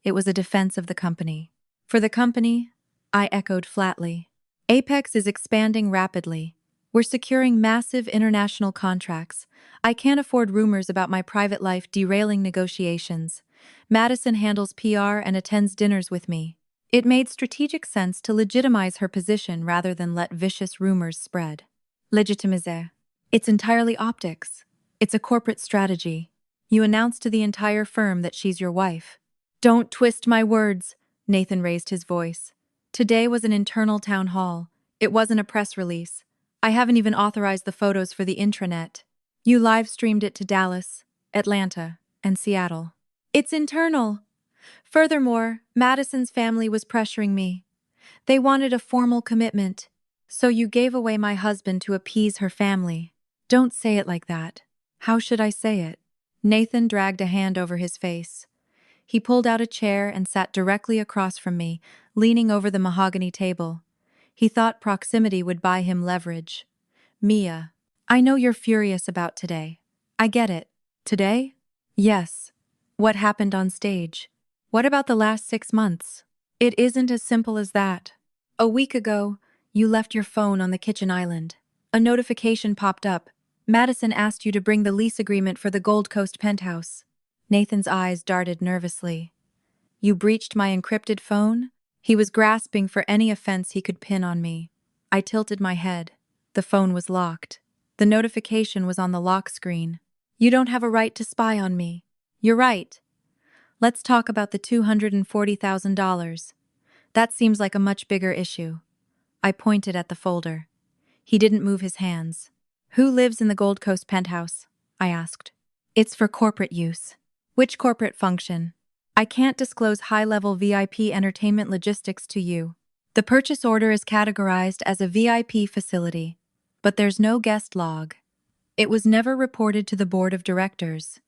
It was a defense of the company. For the company? I echoed flatly. Apex is expanding rapidly. We're securing massive international contracts. I can't afford rumors about my private life derailing negotiations. Madison handles PR and attends dinners with me. It made strategic sense to legitimize her position rather than let vicious rumors spread. Legitimize. It's entirely optics. It's a corporate strategy. You announce to the entire firm that she's your wife. Don't twist my words, Nathan raised his voice. Today was an internal town hall. It wasn't a press release. I haven't even authorized the photos for the intranet. You live-streamed it to Dallas, Atlanta, and Seattle. It's internal. Furthermore, Madison's family was pressuring me. They wanted a formal commitment. So you gave away my husband to appease her family. Don't say it like that. How should I say it? Nathan dragged a hand over his face. He pulled out a chair and sat directly across from me, leaning over the mahogany table. He thought proximity would buy him leverage. Mia, I know you're furious about today. I get it. Today? Yes. What happened on stage? What about the last 6 months? It isn't as simple as that. A week ago, you left your phone on the kitchen island. A notification popped up. Madison asked you to bring the lease agreement for the Gold Coast penthouse. Nathan's eyes darted nervously. You breached my encrypted phone? He was grasping for any offense he could pin on me. I tilted my head. The phone was locked. The notification was on the lock screen. You don't have a right to spy on me. You're right. Let's talk about the $240,000. That seems like a much bigger issue. I pointed at the folder. He didn't move his hands. Who lives in the Gold Coast penthouse? I asked. It's for corporate use. Which corporate function? I can't disclose high-level VIP entertainment logistics to you. The purchase order is categorized as a VIP facility, but there's no guest log. It was never reported to the board of directors.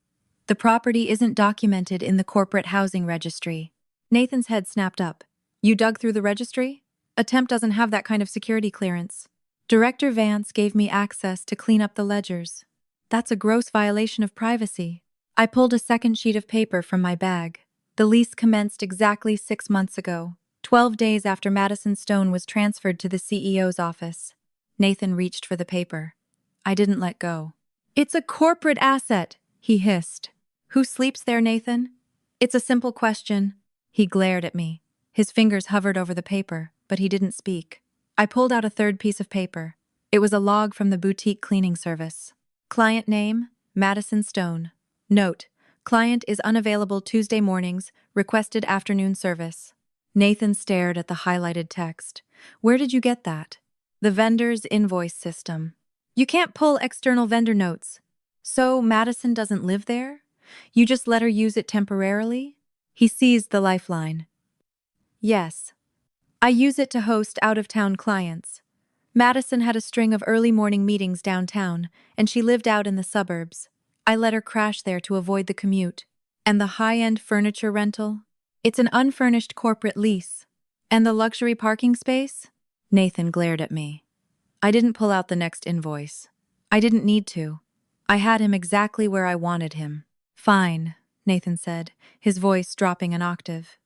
The property isn't documented in the corporate housing registry. Nathan's head snapped up. You dug through the registry? A temp doesn't have that kind of security clearance. Director Vance gave me access to clean up the ledgers. That's a gross violation of privacy. I pulled a second sheet of paper from my bag. The lease commenced exactly 6 months ago. 12 days after Madison Stone was transferred to the CEO's office. Nathan reached for the paper. I didn't let go. It's a corporate asset, he hissed. Who sleeps there, Nathan? It's a simple question. He glared at me. His fingers hovered over the paper, but he didn't speak. I pulled out a third piece of paper. It was a log from the boutique cleaning service. Client name, Madison Stone. Note, client is unavailable Tuesday mornings, requested afternoon service. Nathan stared at the highlighted text. Where did you get that? The vendor's invoice system. You can't pull external vendor notes. So Madison doesn't live there? You just let her use it temporarily? He seized the lifeline. Yes. I use it to host out-of-town clients. Madison had a string of early morning meetings downtown, and she lived out in the suburbs. I let her crash there to avoid the commute. And the high-end furniture rental? It's an unfurnished corporate lease. And the luxury parking space? Nathan glared at me. I didn't pull out the next invoice. I didn't need to. I had him exactly where I wanted him. Fine, Nathan said, his voice dropping an octave.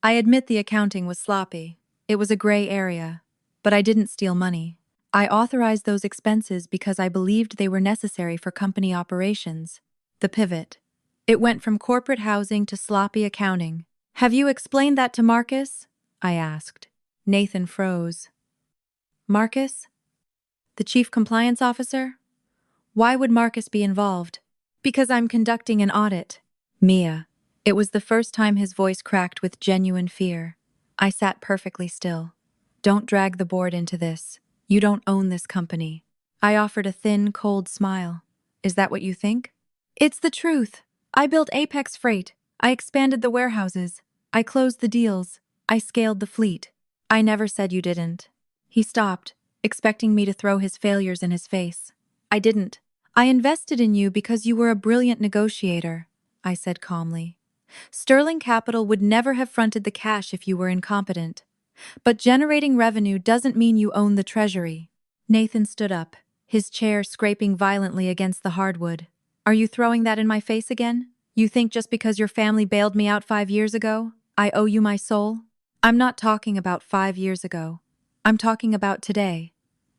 I admit the accounting was sloppy. It was a gray area. But I didn't steal money. I authorized those expenses because I believed they were necessary for company operations. The pivot. It went from corporate housing to sloppy accounting. Have you explained that to Marcus? I asked. Nathan froze. Marcus? The chief compliance officer? Why would Marcus be involved? Because I'm conducting an audit. Mia. It was the first time his voice cracked with genuine fear. I sat perfectly still. Don't drag the board into this. You don't own this company. I offered a thin, cold smile. Is that what you think? It's the truth. I built Apex Freight. I expanded the warehouses. I closed the deals. I scaled the fleet. I never said you didn't. He stopped, expecting me to throw his failures in his face. I didn't. I invested in you because you were a brilliant negotiator, I said calmly. Sterling Capital would never have fronted the cash if you were incompetent. But generating revenue doesn't mean you own the treasury. Nathan stood up, his chair scraping violently against the hardwood. Are you throwing that in my face again? You think just because your family bailed me out 5 years ago, I owe you my soul? I'm not talking about 5 years ago. I'm talking about today.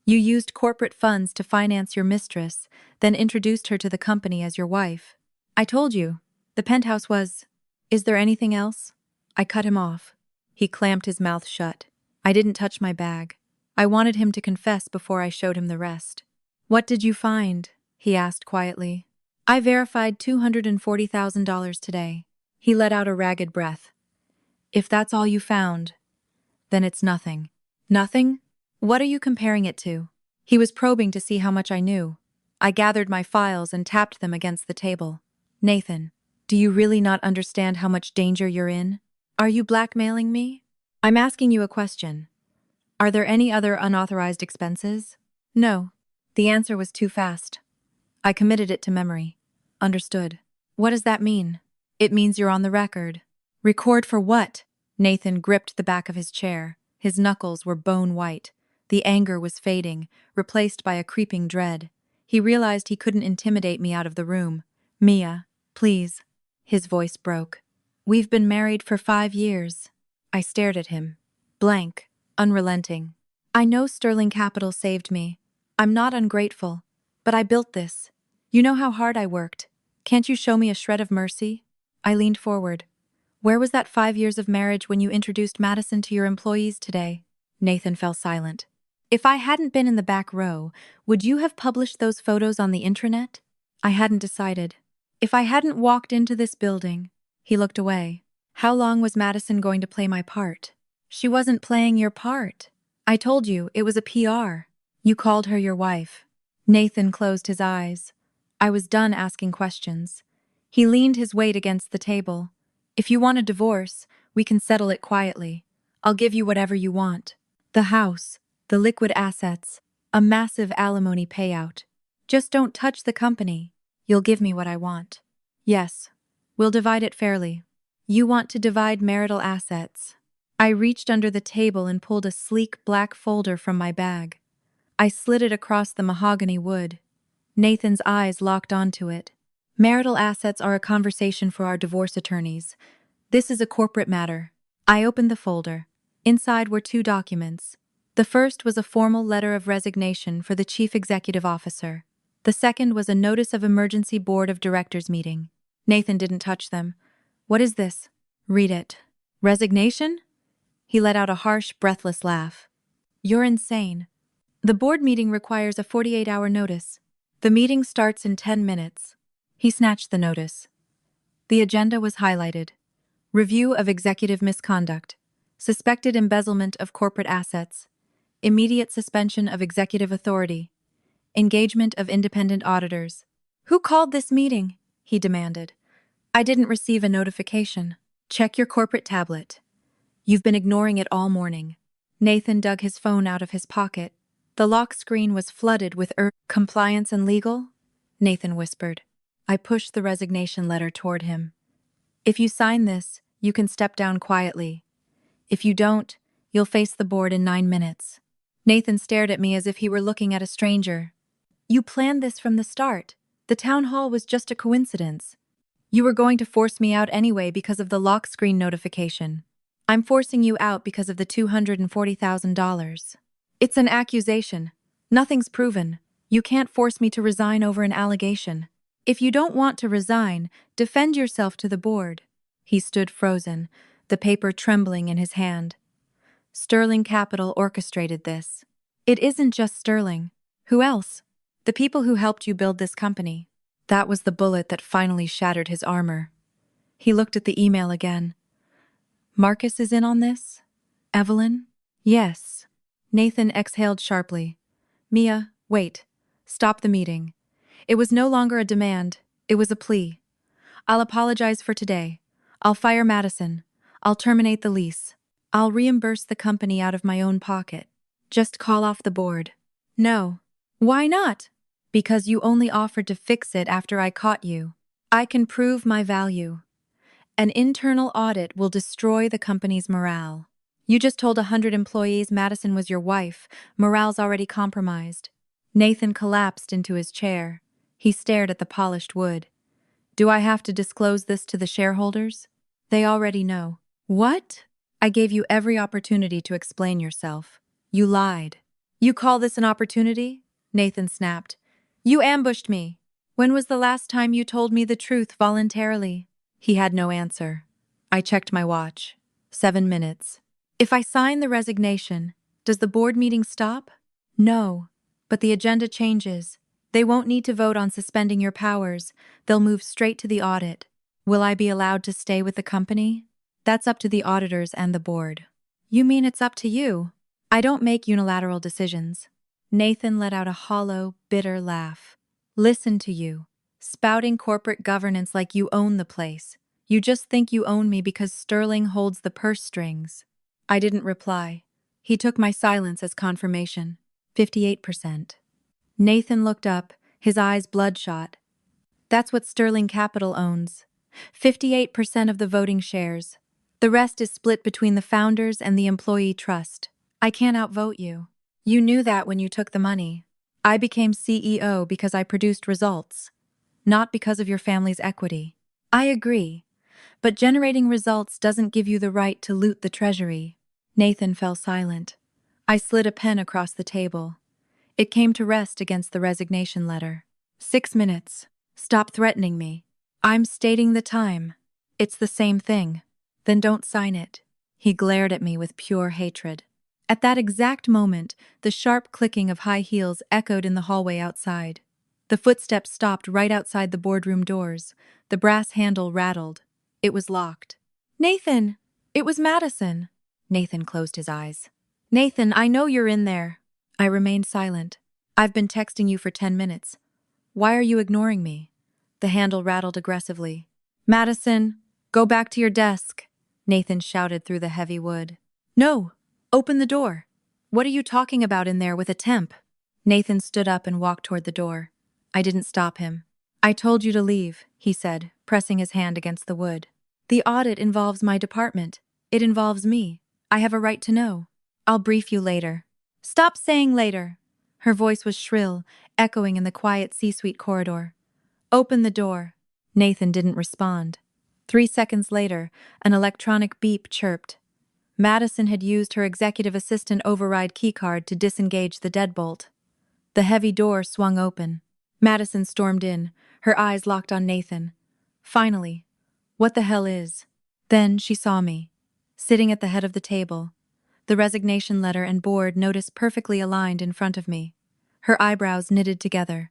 You used corporate funds to finance your mistress, then introduced her to the company as your wife. I told you, the penthouse was... Is there anything else? I cut him off. He clamped his mouth shut. I didn't touch my bag. I wanted him to confess before I showed him the rest. What did you find? He asked quietly. I verified $240,000 today. He let out a ragged breath. If that's all you found, then it's nothing. Nothing? What are you comparing it to? He was probing to see how much I knew. I gathered my files and tapped them against the table. Nathan, do you really not understand how much danger you're in? Are you blackmailing me? I'm asking you a question. Are there any other unauthorized expenses? No. The answer was too fast. I committed it to memory. Understood. What does that mean? It means you're on the record. Record for what? Nathan gripped the back of his chair. His knuckles were bone white. The anger was fading, replaced by a creeping dread. He realized he couldn't intimidate me out of the room. Mia, please. His voice broke. We've been married for 5 years. I stared at him. Blank, unrelenting. I know Sterling Capital saved me. I'm not ungrateful. But I built this. You know how hard I worked. Can't you show me a shred of mercy? I leaned forward. Where was that 5 years of marriage when you introduced Madison to your employees today? Nathan fell silent. If I hadn't been in the back row, would you have published those photos on the intranet? I hadn't decided. If I hadn't walked into this building... He looked away. How long was Madison going to play my part? She wasn't playing your part. I told you, it was a PR. You called her your wife. Nathan closed his eyes. I was done asking questions. He leaned his weight against the table. If you want a divorce, we can settle it quietly. I'll give you whatever you want. The house, the liquid assets, a massive alimony payout. Just don't touch the company. You'll give me what I want. Yes. We'll divide it fairly. You want to divide marital assets. I reached under the table and pulled a sleek black folder from my bag. I slid it across the mahogany wood. Nathan's eyes locked onto it. Marital assets are a conversation for our divorce attorneys. This is a corporate matter. I opened the folder. Inside were two documents. The first was a formal letter of resignation for the chief executive officer. The second was a notice of emergency board of directors meeting. Nathan didn't touch them. What is this? Read it. Resignation? He let out a harsh, breathless laugh. You're insane. The board meeting requires a 48-hour notice. The meeting starts in 10 minutes. He snatched the notice. The agenda was highlighted. Review of executive misconduct. Suspected embezzlement of corporate assets. Immediate suspension of executive authority. Engagement of independent auditors. Who called this meeting? He demanded. I didn't receive a notification. Check your corporate tablet. You've been ignoring it all morning. Nathan dug his phone out of his pocket. The lock screen was flooded with compliance and legal? Nathan whispered. I pushed the resignation letter toward him. If you sign this, you can step down quietly. If you don't, you'll face the board in 9 minutes. Nathan stared at me as if he were looking at a stranger. You planned this from the start. The town hall was just a coincidence. You were going to force me out anyway because of the lock screen notification. I'm forcing you out because of the $240,000. It's an accusation. Nothing's proven. You can't force me to resign over an allegation. If you don't want to resign, defend yourself to the board. He stood frozen, the paper trembling in his hand. Sterling Capital orchestrated this. It isn't just Sterling. Who else? The people who helped you build this company. That was the bullet that finally shattered his armor. He looked at the email again. Marcus is in on this? Evelyn? Yes. Nathan exhaled sharply. Mia, wait. Stop the meeting. It was no longer a demand, it was a plea. I'll apologize for today. I'll fire Madison. I'll terminate the lease. I'll reimburse the company out of my own pocket. Just call off the board. No. Why not? Because you only offered to fix it after I caught you. I can prove my value. An internal audit will destroy the company's morale. You just told 100 employees Madison was your wife. Morale's already compromised. Nathan collapsed into his chair. He stared at the polished wood. Do I have to disclose this to the shareholders? They already know. What? I gave you every opportunity to explain yourself. You lied. You call this an opportunity? Nathan snapped. You ambushed me. When was the last time you told me the truth voluntarily? He had no answer. I checked my watch. 7 minutes. If I sign the resignation, does the board meeting stop? No. But the agenda changes. They won't need to vote on suspending your powers. They'll move straight to the audit. Will I be allowed to stay with the company? That's up to the auditors and the board. You mean it's up to you? I don't make unilateral decisions. Nathan let out a hollow, bitter laugh. Listen to you. Spouting corporate governance like you own the place. You just think you own me because Sterling holds the purse strings. I didn't reply. He took my silence as confirmation. 58%. Nathan looked up, his eyes bloodshot. That's what Sterling Capital owns. 58% of the voting shares. The rest is split between the founders and the employee trust. I can't outvote you. You knew that when you took the money. I became CEO because I produced results, not because of your family's equity. I agree, but generating results doesn't give you the right to loot the treasury. Nathan fell silent. I slid a pen across the table. It came to rest against the resignation letter. 6 minutes. Stop threatening me. I'm stating the time. It's the same thing. Then don't sign it. He glared at me with pure hatred. At that exact moment, the sharp clicking of high heels echoed in the hallway outside. The footsteps stopped right outside the boardroom doors. The brass handle rattled. It was locked. Nathan! It was Madison! Nathan closed his eyes. Nathan, I know you're in there. I remained silent. I've been texting you for 10 minutes. Why are you ignoring me? The handle rattled aggressively. Madison, go back to your desk, Nathan shouted through the heavy wood. No! Open the door. What are you talking about in there with a temp? Nathan stood up and walked toward the door. I didn't stop him. I told you to leave, he said, pressing his hand against the wood. The audit involves my department. It involves me. I have a right to know. I'll brief you later. Stop saying later. Her voice was shrill, echoing in the quiet C-suite corridor. Open the door. Nathan didn't respond. 3 seconds later, an electronic beep chirped. Madison had used her executive assistant override keycard to disengage the deadbolt. The heavy door swung open. Madison stormed in, her eyes locked on Nathan. Finally. What the hell is? Then she saw me, sitting at the head of the table, the resignation letter and board notice perfectly aligned in front of me. Her eyebrows knitted together.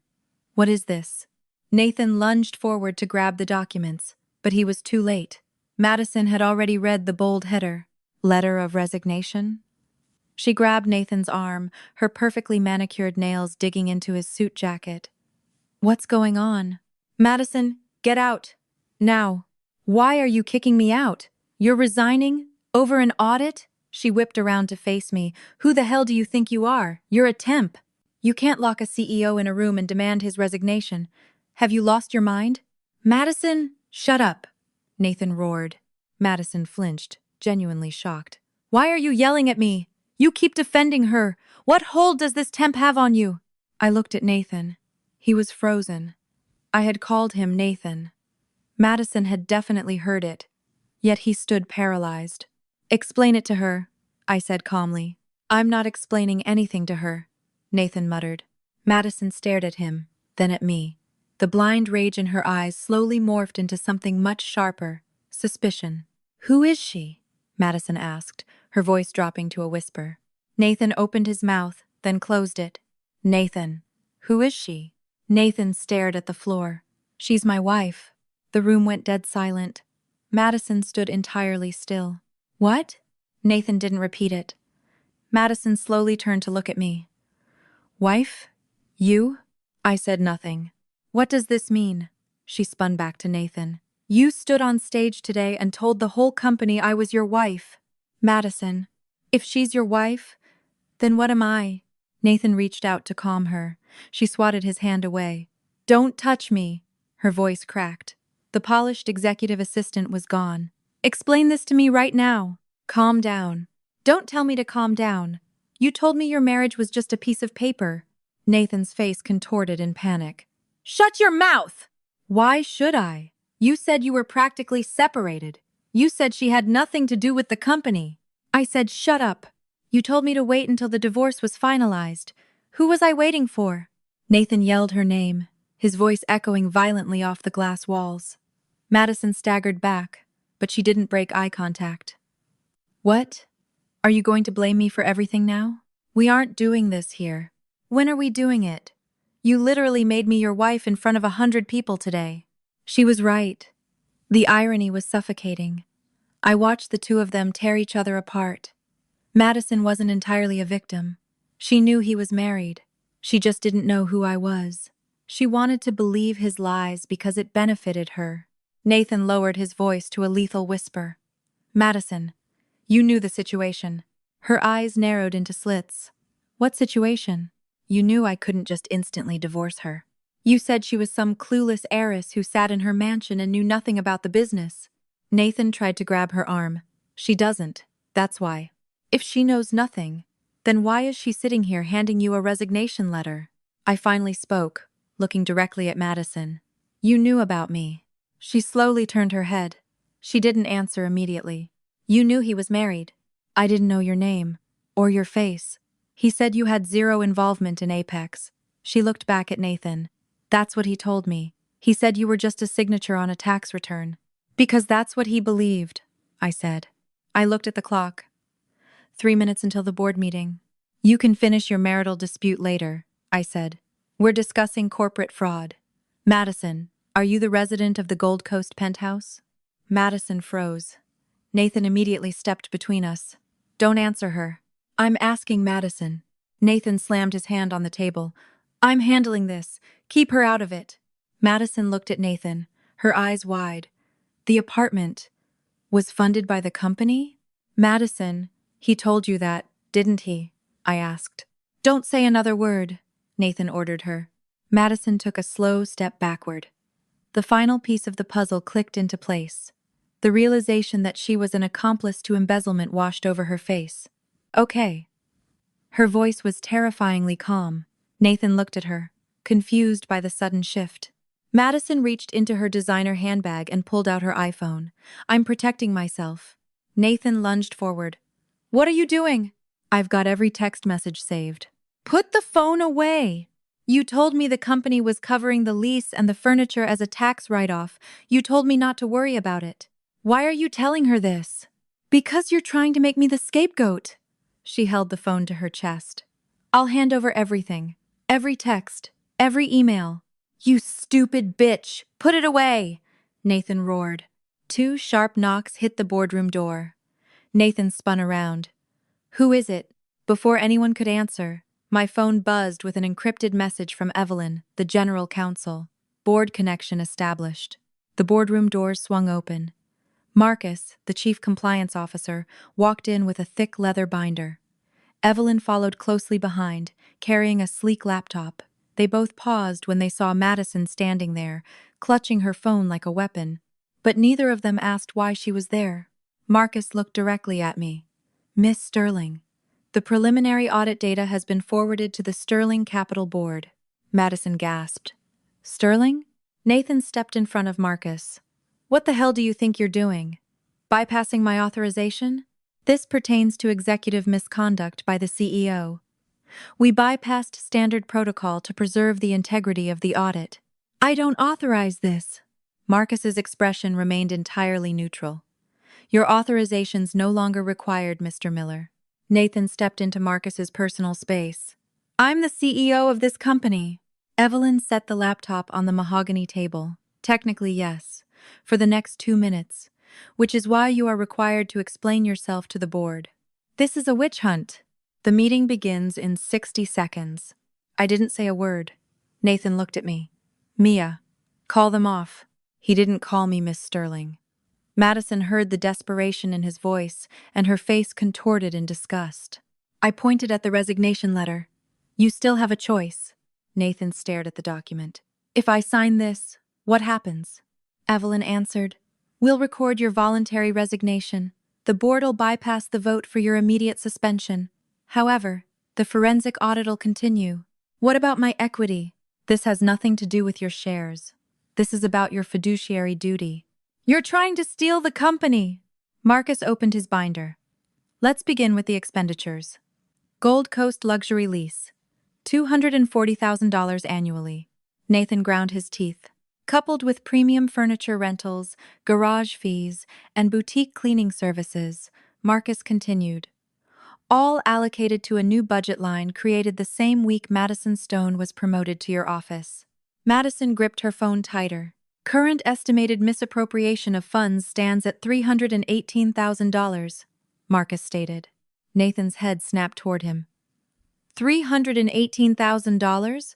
What is this? Nathan lunged forward to grab the documents, but he was too late. Madison had already read the bold header. Letter of resignation? She grabbed Nathan's arm, her perfectly manicured nails digging into his suit jacket. What's going on? Madison, get out. Now. Why are you kicking me out? You're resigning? Over an audit? She whipped around to face me. Who the hell do you think you are? You're a temp. You can't lock a CEO in a room and demand his resignation. Have you lost your mind? Madison, shut up, Nathan roared. Madison flinched, genuinely shocked. Why are you yelling at me? You keep defending her. What hold does this temp have on you? I looked at Nathan. He was frozen. I had called him Nathan. Madison had definitely heard it, yet he stood paralyzed. Explain it to her, I said calmly. I'm not explaining anything to her, Nathan muttered. Madison stared at him, then at me. The blind rage in her eyes slowly morphed into something much sharper, suspicion. Who is she? Madison asked, her voice dropping to a whisper. Nathan opened his mouth, then closed it. Nathan, who is she? Nathan stared at the floor. She's my wife. The room went dead silent. Madison stood entirely still. What? Nathan didn't repeat it. Madison slowly turned to look at me. Wife? You? I said nothing. What does this mean? She spun back to Nathan. You stood on stage today and told the whole company I was your wife. Madison, if she's your wife, then what am I? Nathan reached out to calm her. She swatted his hand away. Don't touch me. Her voice cracked. The polished executive assistant was gone. Explain this to me right now. Calm down. Don't tell me to calm down. You told me your marriage was just a piece of paper. Nathan's face contorted in panic. Shut your mouth! Why should I? You said you were practically separated. You said she had nothing to do with the company. I said shut up. You told me to wait until the divorce was finalized. Who was I waiting for? Nathan yelled her name, his voice echoing violently off the glass walls. Madison staggered back, but she didn't break eye contact. What? Are you going to blame me for everything now? We aren't doing this here. When are we doing it? You literally made me your wife in front of 100 people today. She was right. The irony was suffocating. I watched the two of them tear each other apart. Madison wasn't entirely a victim. She knew he was married. She just didn't know who I was. She wanted to believe his lies because it benefited her. Nathan lowered his voice to a lethal whisper. Madison, you knew the situation. Her eyes narrowed into slits. What situation? You knew I couldn't just instantly divorce her. You said she was some clueless heiress who sat in her mansion and knew nothing about the business. Nathan tried to grab her arm. She doesn't. That's why. If she knows nothing, then why is she sitting here handing you a resignation letter? I finally spoke, looking directly at Madison. You knew about me. She slowly turned her head. She didn't answer immediately. You knew he was married. I didn't know your name. Or your face. He said you had zero involvement in Apex. She looked back at Nathan. That's what he told me. He said you were just a signature on a tax return. Because that's what he believed, I said. I looked at the clock. 3 minutes until the board meeting. You can finish your marital dispute later, I said. We're discussing corporate fraud. Madison, are you the resident of the Gold Coast penthouse? Madison froze. Nathan immediately stepped between us. Don't answer her. I'm asking Madison. Nathan slammed his hand on the table. I'm handling this. Keep her out of it. Madison looked at Nathan, her eyes wide. The apartment was funded by the company? Madison, he told you that, didn't he? I asked. Don't say another word, Nathan ordered her. Madison took a slow step backward. The final piece of the puzzle clicked into place. The realization that she was an accomplice to embezzlement washed over her face. Okay. Her voice was terrifyingly calm. Nathan looked at her, confused by the sudden shift. Madison reached into her designer handbag and pulled out her iPhone. I'm protecting myself. Nathan lunged forward. What are you doing? I've got every text message saved. Put the phone away. You told me the company was covering the lease and the furniture as a tax write-off. You told me not to worry about it. Why are you telling her this? Because you're trying to make me the scapegoat. She held the phone to her chest. I'll hand over everything. Every text. Every email. You stupid bitch! Put it away! Nathan roared. 2 sharp knocks hit the boardroom door. Nathan spun around. Who is it? Before anyone could answer, my phone buzzed with an encrypted message from Evelyn, the general counsel. Board connection established. The boardroom doors swung open. Marcus, the chief compliance officer, walked in with a thick leather binder. Evelyn followed closely behind, carrying a sleek laptop. They both paused when they saw Madison standing there, clutching her phone like a weapon. But neither of them asked why she was there. Marcus looked directly at me. Miss Sterling, the preliminary audit data has been forwarded to the Sterling Capital Board. Madison gasped. Sterling? Nathan stepped in front of Marcus. What the hell do you think you're doing? Bypassing my authorization? This pertains to executive misconduct by the CEO. We bypassed standard protocol to preserve the integrity of the audit. I don't authorize this. Marcus's expression remained entirely neutral. Your authorization's no longer required, Mr. Miller. Nathan stepped into Marcus's personal space. I'm the CEO of this company. Evelyn set the laptop on the mahogany table. Technically, yes. For the next 2 minutes. Which is why you are required to explain yourself to the board. This is a witch hunt. The meeting begins in 60 seconds. I didn't say a word. Nathan looked at me. Mia, call them off. He didn't call me Miss Sterling. Madison heard the desperation in his voice, and her face contorted in disgust. I pointed at the resignation letter. You still have a choice. Nathan stared at the document. If I sign this, what happens? Evelyn answered. We'll record your voluntary resignation. The board'll bypass the vote for your immediate suspension. However, the forensic audit'll continue. What about my equity? This has nothing to do with your shares. This is about your fiduciary duty. You're trying to steal the company. Marcus opened his binder. Let's begin with the expenditures. Gold Coast luxury lease. $240,000 annually. Nathan ground his teeth. Coupled with premium furniture rentals, garage fees, and boutique cleaning services, Marcus continued. All allocated to a new budget line created the same week Madison Stone was promoted to your office. Madison gripped her phone tighter. Current estimated misappropriation of funds stands at $318,000, Marcus stated. Nathan's head snapped toward him. $318,000?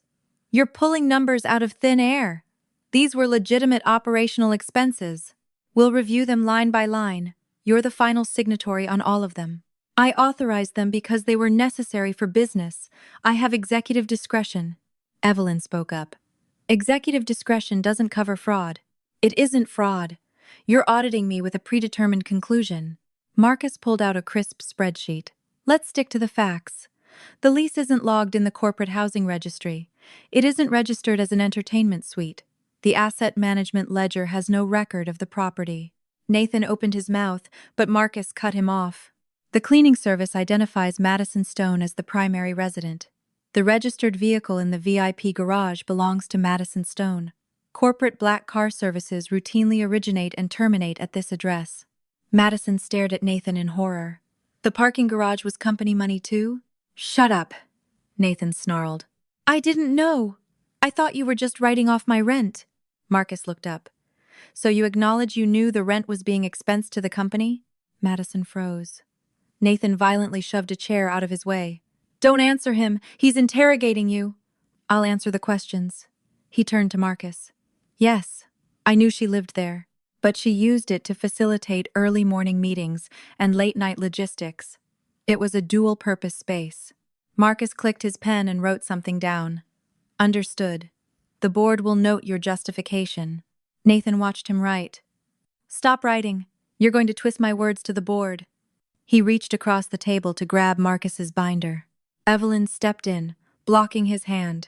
You're pulling numbers out of thin air. These were legitimate operational expenses. We'll review them line by line. You're the final signatory on all of them. I authorized them because they were necessary for business. I have executive discretion. Evelyn spoke up. Executive discretion doesn't cover fraud. It isn't fraud. You're auditing me with a predetermined conclusion. Marcus pulled out a crisp spreadsheet. Let's stick to the facts. The lease isn't logged in the corporate housing registry. It isn't registered as an entertainment suite. The asset management ledger has no record of the property. Nathan opened his mouth, but Marcus cut him off. The cleaning service identifies Madison Stone as the primary resident. The registered vehicle in the VIP garage belongs to Madison Stone. Corporate black car services routinely originate and terminate at this address. Madison stared at Nathan in horror. The parking garage was company money too? Shut up, Nathan snarled. I didn't know. I thought you were just writing off my rent. Marcus looked up. So you acknowledge you knew the rent was being expensed to the company? Madison froze. Nathan violently shoved a chair out of his way. Don't answer him. He's interrogating you. I'll answer the questions. He turned to Marcus. Yes, I knew she lived there, but she used it to facilitate early morning meetings and late-night logistics. It was a dual-purpose space. Marcus clicked his pen and wrote something down. Understood. The board will note your justification. Nathan watched him write. Stop writing. You're going to twist my words to the board. He reached across the table to grab Marcus's binder. Evelyn stepped in, blocking his hand.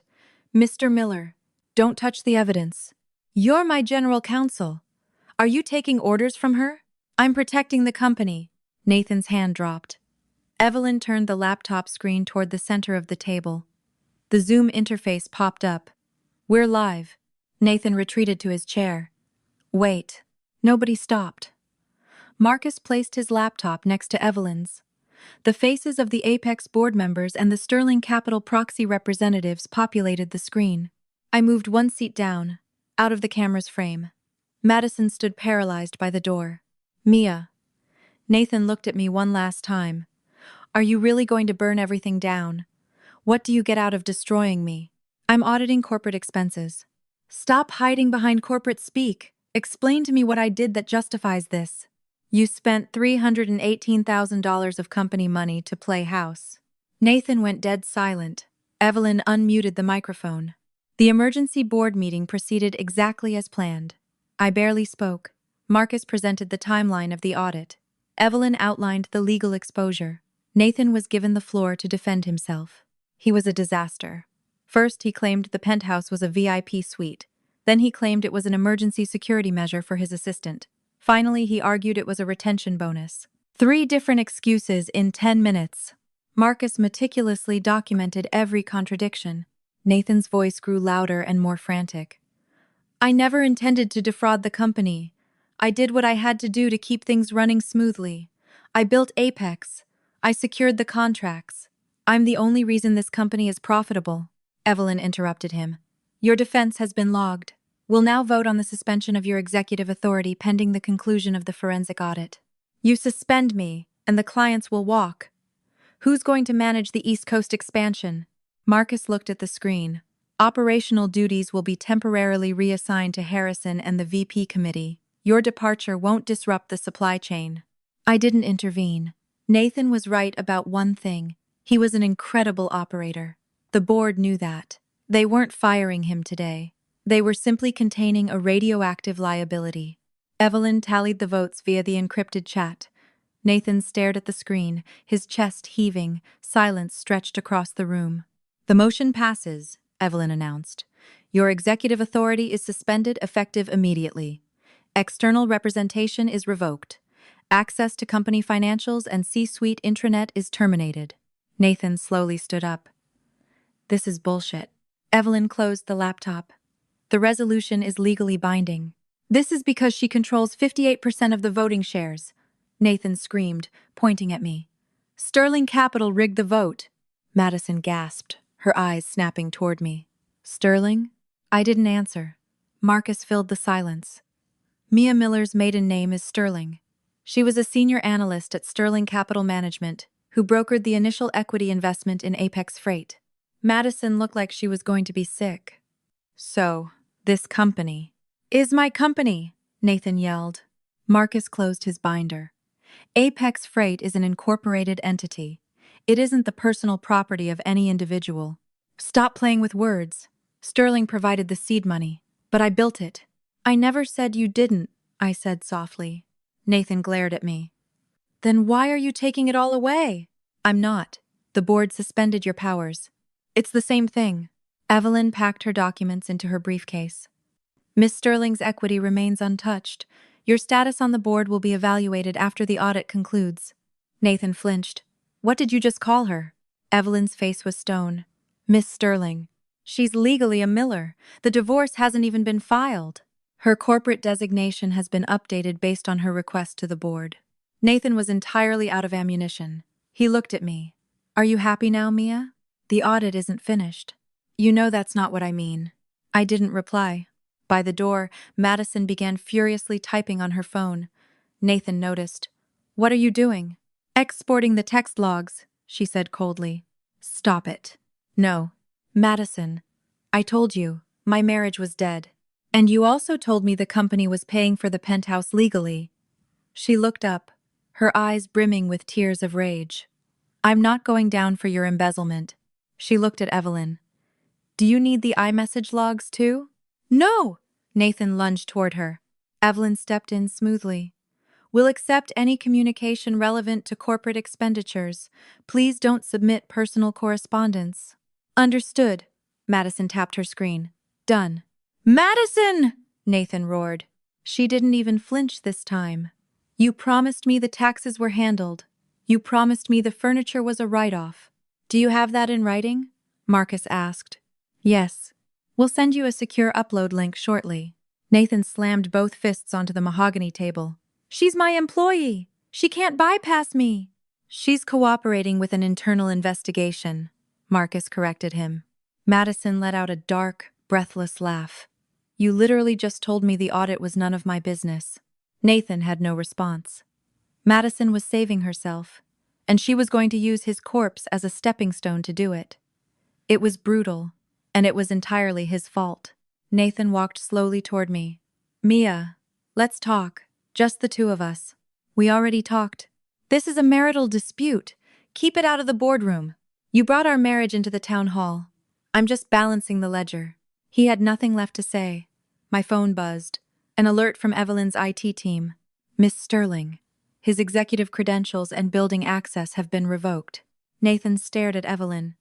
Mr. Miller, don't touch the evidence. You're my general counsel. Are you taking orders from her? I'm protecting the company. Nathan's hand dropped. Evelyn turned the laptop screen toward the center of the table. The Zoom interface popped up. "We're live." Nathan retreated to his chair. "Wait." Nobody stopped. Marcus placed his laptop next to Evelyn's. The faces of the Apex board members and the Sterling Capital proxy representatives populated the screen. I moved one seat down, out of the camera's frame. Madison stood paralyzed by the door. "Mia." Nathan looked at me one last time. "Are you really going to burn everything down? What do you get out of destroying me?" "I'm auditing corporate expenses." "Stop hiding behind corporate speak. Explain to me what I did that justifies this." "You spent $318,000 of company money to play house." Nathan went dead silent. Evelyn unmuted the microphone. The emergency board meeting proceeded exactly as planned. I barely spoke. Marcus presented the timeline of the audit. Evelyn outlined the legal exposure. Nathan was given the floor to defend himself. He was a disaster. First, he claimed the penthouse was a VIP suite. Then he claimed it was an emergency security measure for his assistant. Finally, he argued it was a retention bonus. 3 different excuses in 10 minutes. Marcus meticulously documented every contradiction. Nathan's voice grew louder and more frantic. "I never intended to defraud the company. I did what I had to do to keep things running smoothly. I built Apex. I secured the contracts. I'm the only reason this company is profitable." Evelyn interrupted him. "Your defense has been logged. We'll now vote on the suspension of your executive authority pending the conclusion of the forensic audit. You suspend me, and the clients will walk. Who's going to manage the East Coast expansion?" Marcus looked at the screen. "Operational duties will be temporarily reassigned to Harrison and the VP committee. Your departure won't disrupt the supply chain." I didn't intervene. Nathan was right about one thing. He was an incredible operator. The board knew that. They weren't firing him today. They were simply containing a radioactive liability. Evelyn tallied the votes via the encrypted chat. Nathan stared at the screen, his chest heaving, silence stretched across the room. "The motion passes," Evelyn announced. "Your executive authority is suspended effective immediately. External representation is revoked. Access to company financials and C-suite intranet is terminated." Nathan slowly stood up. "This is bullshit." Evelyn closed the laptop. "The resolution is legally binding." "This is because she controls 58% of the voting shares," Nathan screamed, pointing at me. "Sterling Capital rigged the vote." Madison gasped, her eyes snapping toward me. "Sterling?" I didn't answer. Marcus filled the silence. "Mia Miller's maiden name is Sterling. She was a senior analyst at Sterling Capital Management, who brokered the initial equity investment in Apex Freight." Madison looked like she was going to be sick. "So, this company is my company," Nathan yelled. Marcus closed his binder. "Apex Freight is an incorporated entity. It isn't the personal property of any individual." "Stop playing with words. Sterling provided the seed money, but I built it." "I never said you didn't," I said softly. Nathan glared at me. "Then why are you taking it all away?" "I'm not. The board suspended your powers." "It's the same thing." Evelyn packed her documents into her briefcase. "Miss Sterling's equity remains untouched. Your status on the board will be evaluated after the audit concludes." Nathan flinched. "What did you just call her?" Evelyn's face was stone. "Miss Sterling. She's legally a Miller. The divorce hasn't even been filed. Her corporate designation has been updated based on her request to the board." Nathan was entirely out of ammunition. He looked at me. "Are you happy now, Mia? The audit isn't finished." "You know that's not what I mean." I didn't reply. By the door, Madison began furiously typing on her phone. Nathan noticed. "What are you doing?" "Exporting the text logs," she said coldly. "Stop it." "No." "Madison, I told you, my marriage was dead. And you also told me the company was paying for the penthouse legally." She looked up, her eyes brimming with tears of rage. "I'm not going down for your embezzlement." She looked at Evelyn. "Do you need the iMessage logs too?" "No!" Nathan lunged toward her. Evelyn stepped in smoothly. "We'll accept any communication relevant to corporate expenditures. Please don't submit personal correspondence." "Understood." Madison tapped her screen. "Done." "Madison!" Nathan roared. She didn't even flinch this time. "You promised me the taxes were handled." You promised me the furniture was a write-off. Do you have that in writing? Marcus asked. Yes. We'll send you a secure upload link shortly. Nathan slammed both fists onto the mahogany table. She's my employee. She can't bypass me. She's cooperating with an internal investigation, Marcus corrected him. Madison let out a dark, breathless laugh. You literally just told me the audit was none of my business. Nathan had no response. Madison was saving herself, and she was going to use his corpse as a stepping stone to do it. It was brutal, and it was entirely his fault. Nathan walked slowly toward me. Mia, let's talk. Just the two of us. We already talked. This is a marital dispute. Keep it out of the boardroom. You brought our marriage into the town hall. I'm just balancing the ledger. He had nothing left to say. My phone buzzed. An alert from Evelyn's IT team. Miss Sterling. His executive credentials and building access have been revoked. Nathan stared at Evelyn.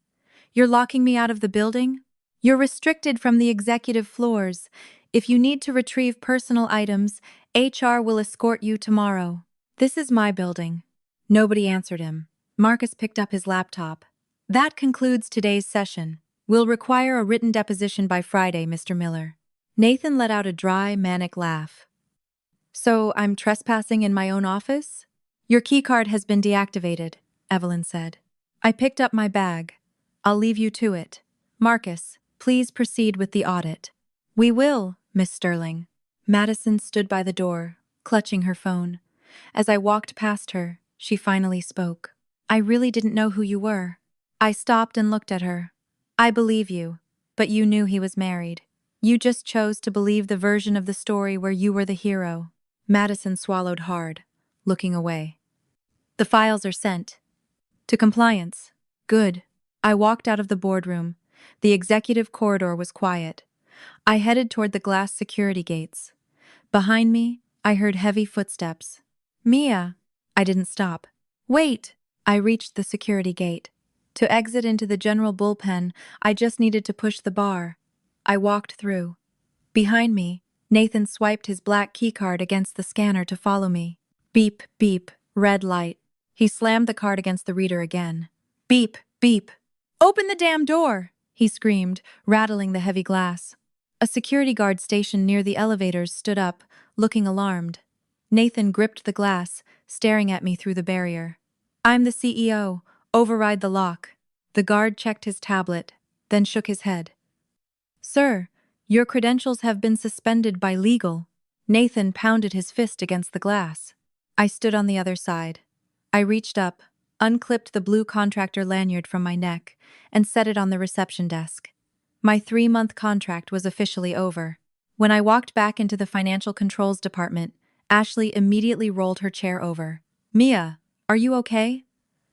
You're locking me out of the building? You're restricted from the executive floors. If you need to retrieve personal items, HR will escort you tomorrow. This is my building. Nobody answered him. Marcus picked up his laptop. That concludes today's session. We'll require a written deposition by Friday, Mr. Miller. Nathan let out a dry, manic laugh. So I'm trespassing in my own office? Your keycard has been deactivated, Evelyn said. I picked up my bag. I'll leave you to it. Marcus, please proceed with the audit. We will, Miss Sterling. Madison stood by the door, clutching her phone. As I walked past her, she finally spoke. I really didn't know who you were. I stopped and looked at her. I believe you, but you knew he was married. You just chose to believe the version of the story where you were the hero. Madison swallowed hard, looking away. The files are sent. To compliance. Good. I walked out of the boardroom. The executive corridor was quiet. I headed toward the glass security gates. Behind me, I heard heavy footsteps. Mia! I didn't stop. Wait! I reached the security gate. To exit into the general bullpen, I just needed to push the bar. I walked through. Behind me, Nathan swiped his black keycard against the scanner to follow me. Beep, beep, red light. He slammed the card against the reader again. Beep, beep. Open the damn door! He screamed, rattling the heavy glass. A security guard stationed near the elevators stood up, looking alarmed. Nathan gripped the glass, staring at me through the barrier. I'm the CEO. Override the lock. The guard checked his tablet, then shook his head. Sir, your credentials have been suspended by legal. Nathan pounded his fist against the glass. I stood on the other side. I reached up, unclipped the blue contractor lanyard from my neck, and set it on the reception desk. My 3-month contract was officially over. When I walked back into the financial controls department, Ashley immediately rolled her chair over. Mia, are you okay?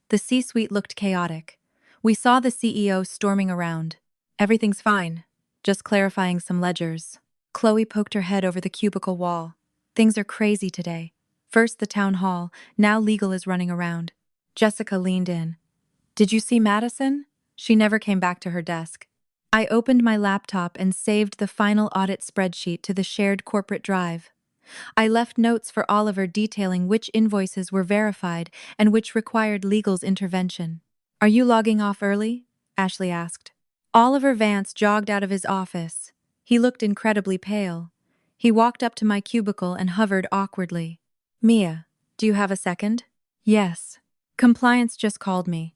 The C-suite looked chaotic. We saw the CEO storming around. Everything's fine. Just clarifying some ledgers. Chloe poked her head over the cubicle wall. Things are crazy today. First the town hall, now legal is running around. Jessica leaned in. Did you see Madison? She never came back to her desk. I opened my laptop and saved the final audit spreadsheet to the shared corporate drive. I left notes for Oliver detailing which invoices were verified and which required legal's intervention. Are you logging off early? Ashley asked. Oliver Vance jogged out of his office. He looked incredibly pale. He walked up to my cubicle and hovered awkwardly. Mia, do you have a second? Yes. Compliance just called me.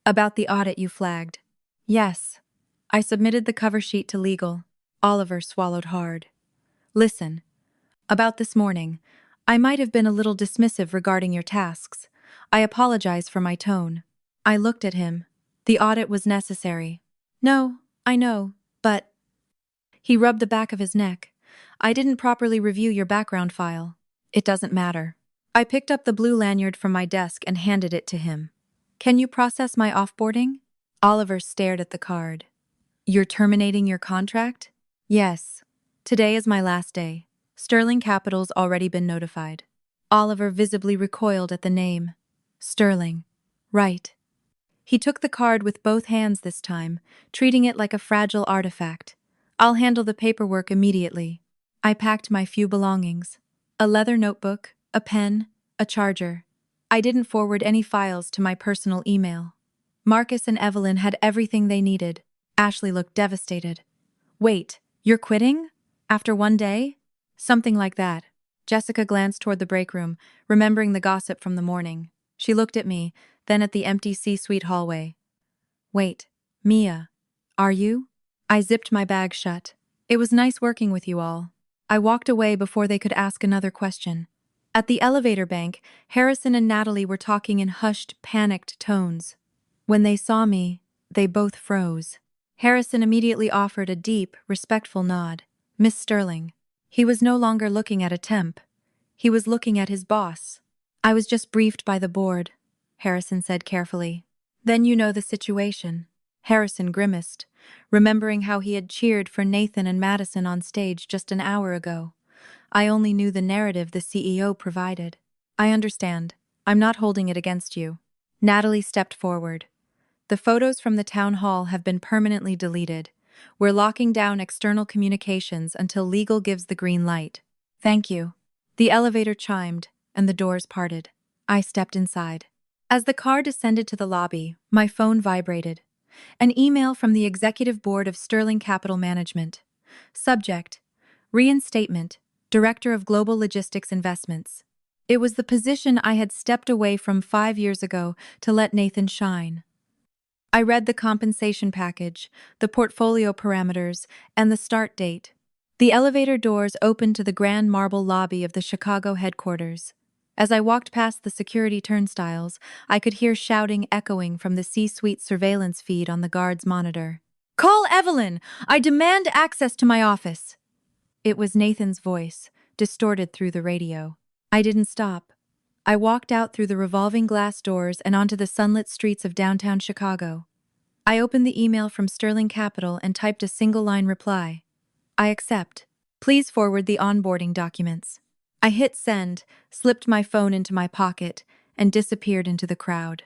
About the audit you flagged. Yes. I submitted the cover sheet to legal. Oliver swallowed hard. Listen. About this morning, I might have been a little dismissive regarding your tasks. I apologize for my tone. I looked at him. The audit was necessary. No, I know, but... He rubbed the back of his neck. I didn't properly review your background file. It doesn't matter. I picked up the blue lanyard from my desk and handed it to him. Can you process my offboarding? Oliver stared at the card. You're terminating your contract? Yes. Today is my last day. Sterling Capital's already been notified. Oliver visibly recoiled at the name. Sterling. Right. He took the card with both hands this time, treating it like a fragile artifact. I'll handle the paperwork immediately. I packed my few belongings. A leather notebook, a pen, a charger. I didn't forward any files to my personal email. Marcus and Evelyn had everything they needed. Ashley looked devastated. Wait, you're quitting? After one day? Something like that. Jessica glanced toward the break room, remembering the gossip from the morning. She looked at me, then at the empty C-suite hallway. Wait, Mia. Are you? I zipped my bag shut. It was nice working with you all. I walked away before they could ask another question. At the elevator bank, Harrison and Natalie were talking in hushed, panicked tones. When they saw me, they both froze. Harrison immediately offered a deep, respectful nod. Miss Sterling. He was no longer looking at a temp. He was looking at his boss. I was just briefed by the board, Harrison said carefully. Then you know the situation. Harrison grimaced, remembering how he had cheered for Nathan and Madison on stage just an hour ago. I only knew the narrative the CEO provided. I understand. I'm not holding it against you. Natalie stepped forward. The photos from the town hall have been permanently deleted. We're locking down external communications until legal gives the green light. Thank you. The elevator chimed, and the doors parted. I stepped inside. As the car descended to the lobby, my phone vibrated. An email from the Executive Board of Sterling Capital Management. Subject: Reinstatement, Director of Global Logistics Investments. It was the position I had stepped away from 5 years ago to let Nathan shine. I read the compensation package, the portfolio parameters, and the start date. The elevator doors opened to the grand marble lobby of the Chicago headquarters. As I walked past the security turnstiles, I could hear shouting echoing from the C-suite surveillance feed on the guard's monitor. "Call Evelyn! I demand access to my office!" It was Nathan's voice, distorted through the radio. I didn't stop. I walked out through the revolving glass doors and onto the sunlit streets of downtown Chicago. I opened the email from Sterling Capital and typed a single-line reply. I accept. Please forward the onboarding documents. I hit send, slipped my phone into my pocket, and disappeared into the crowd.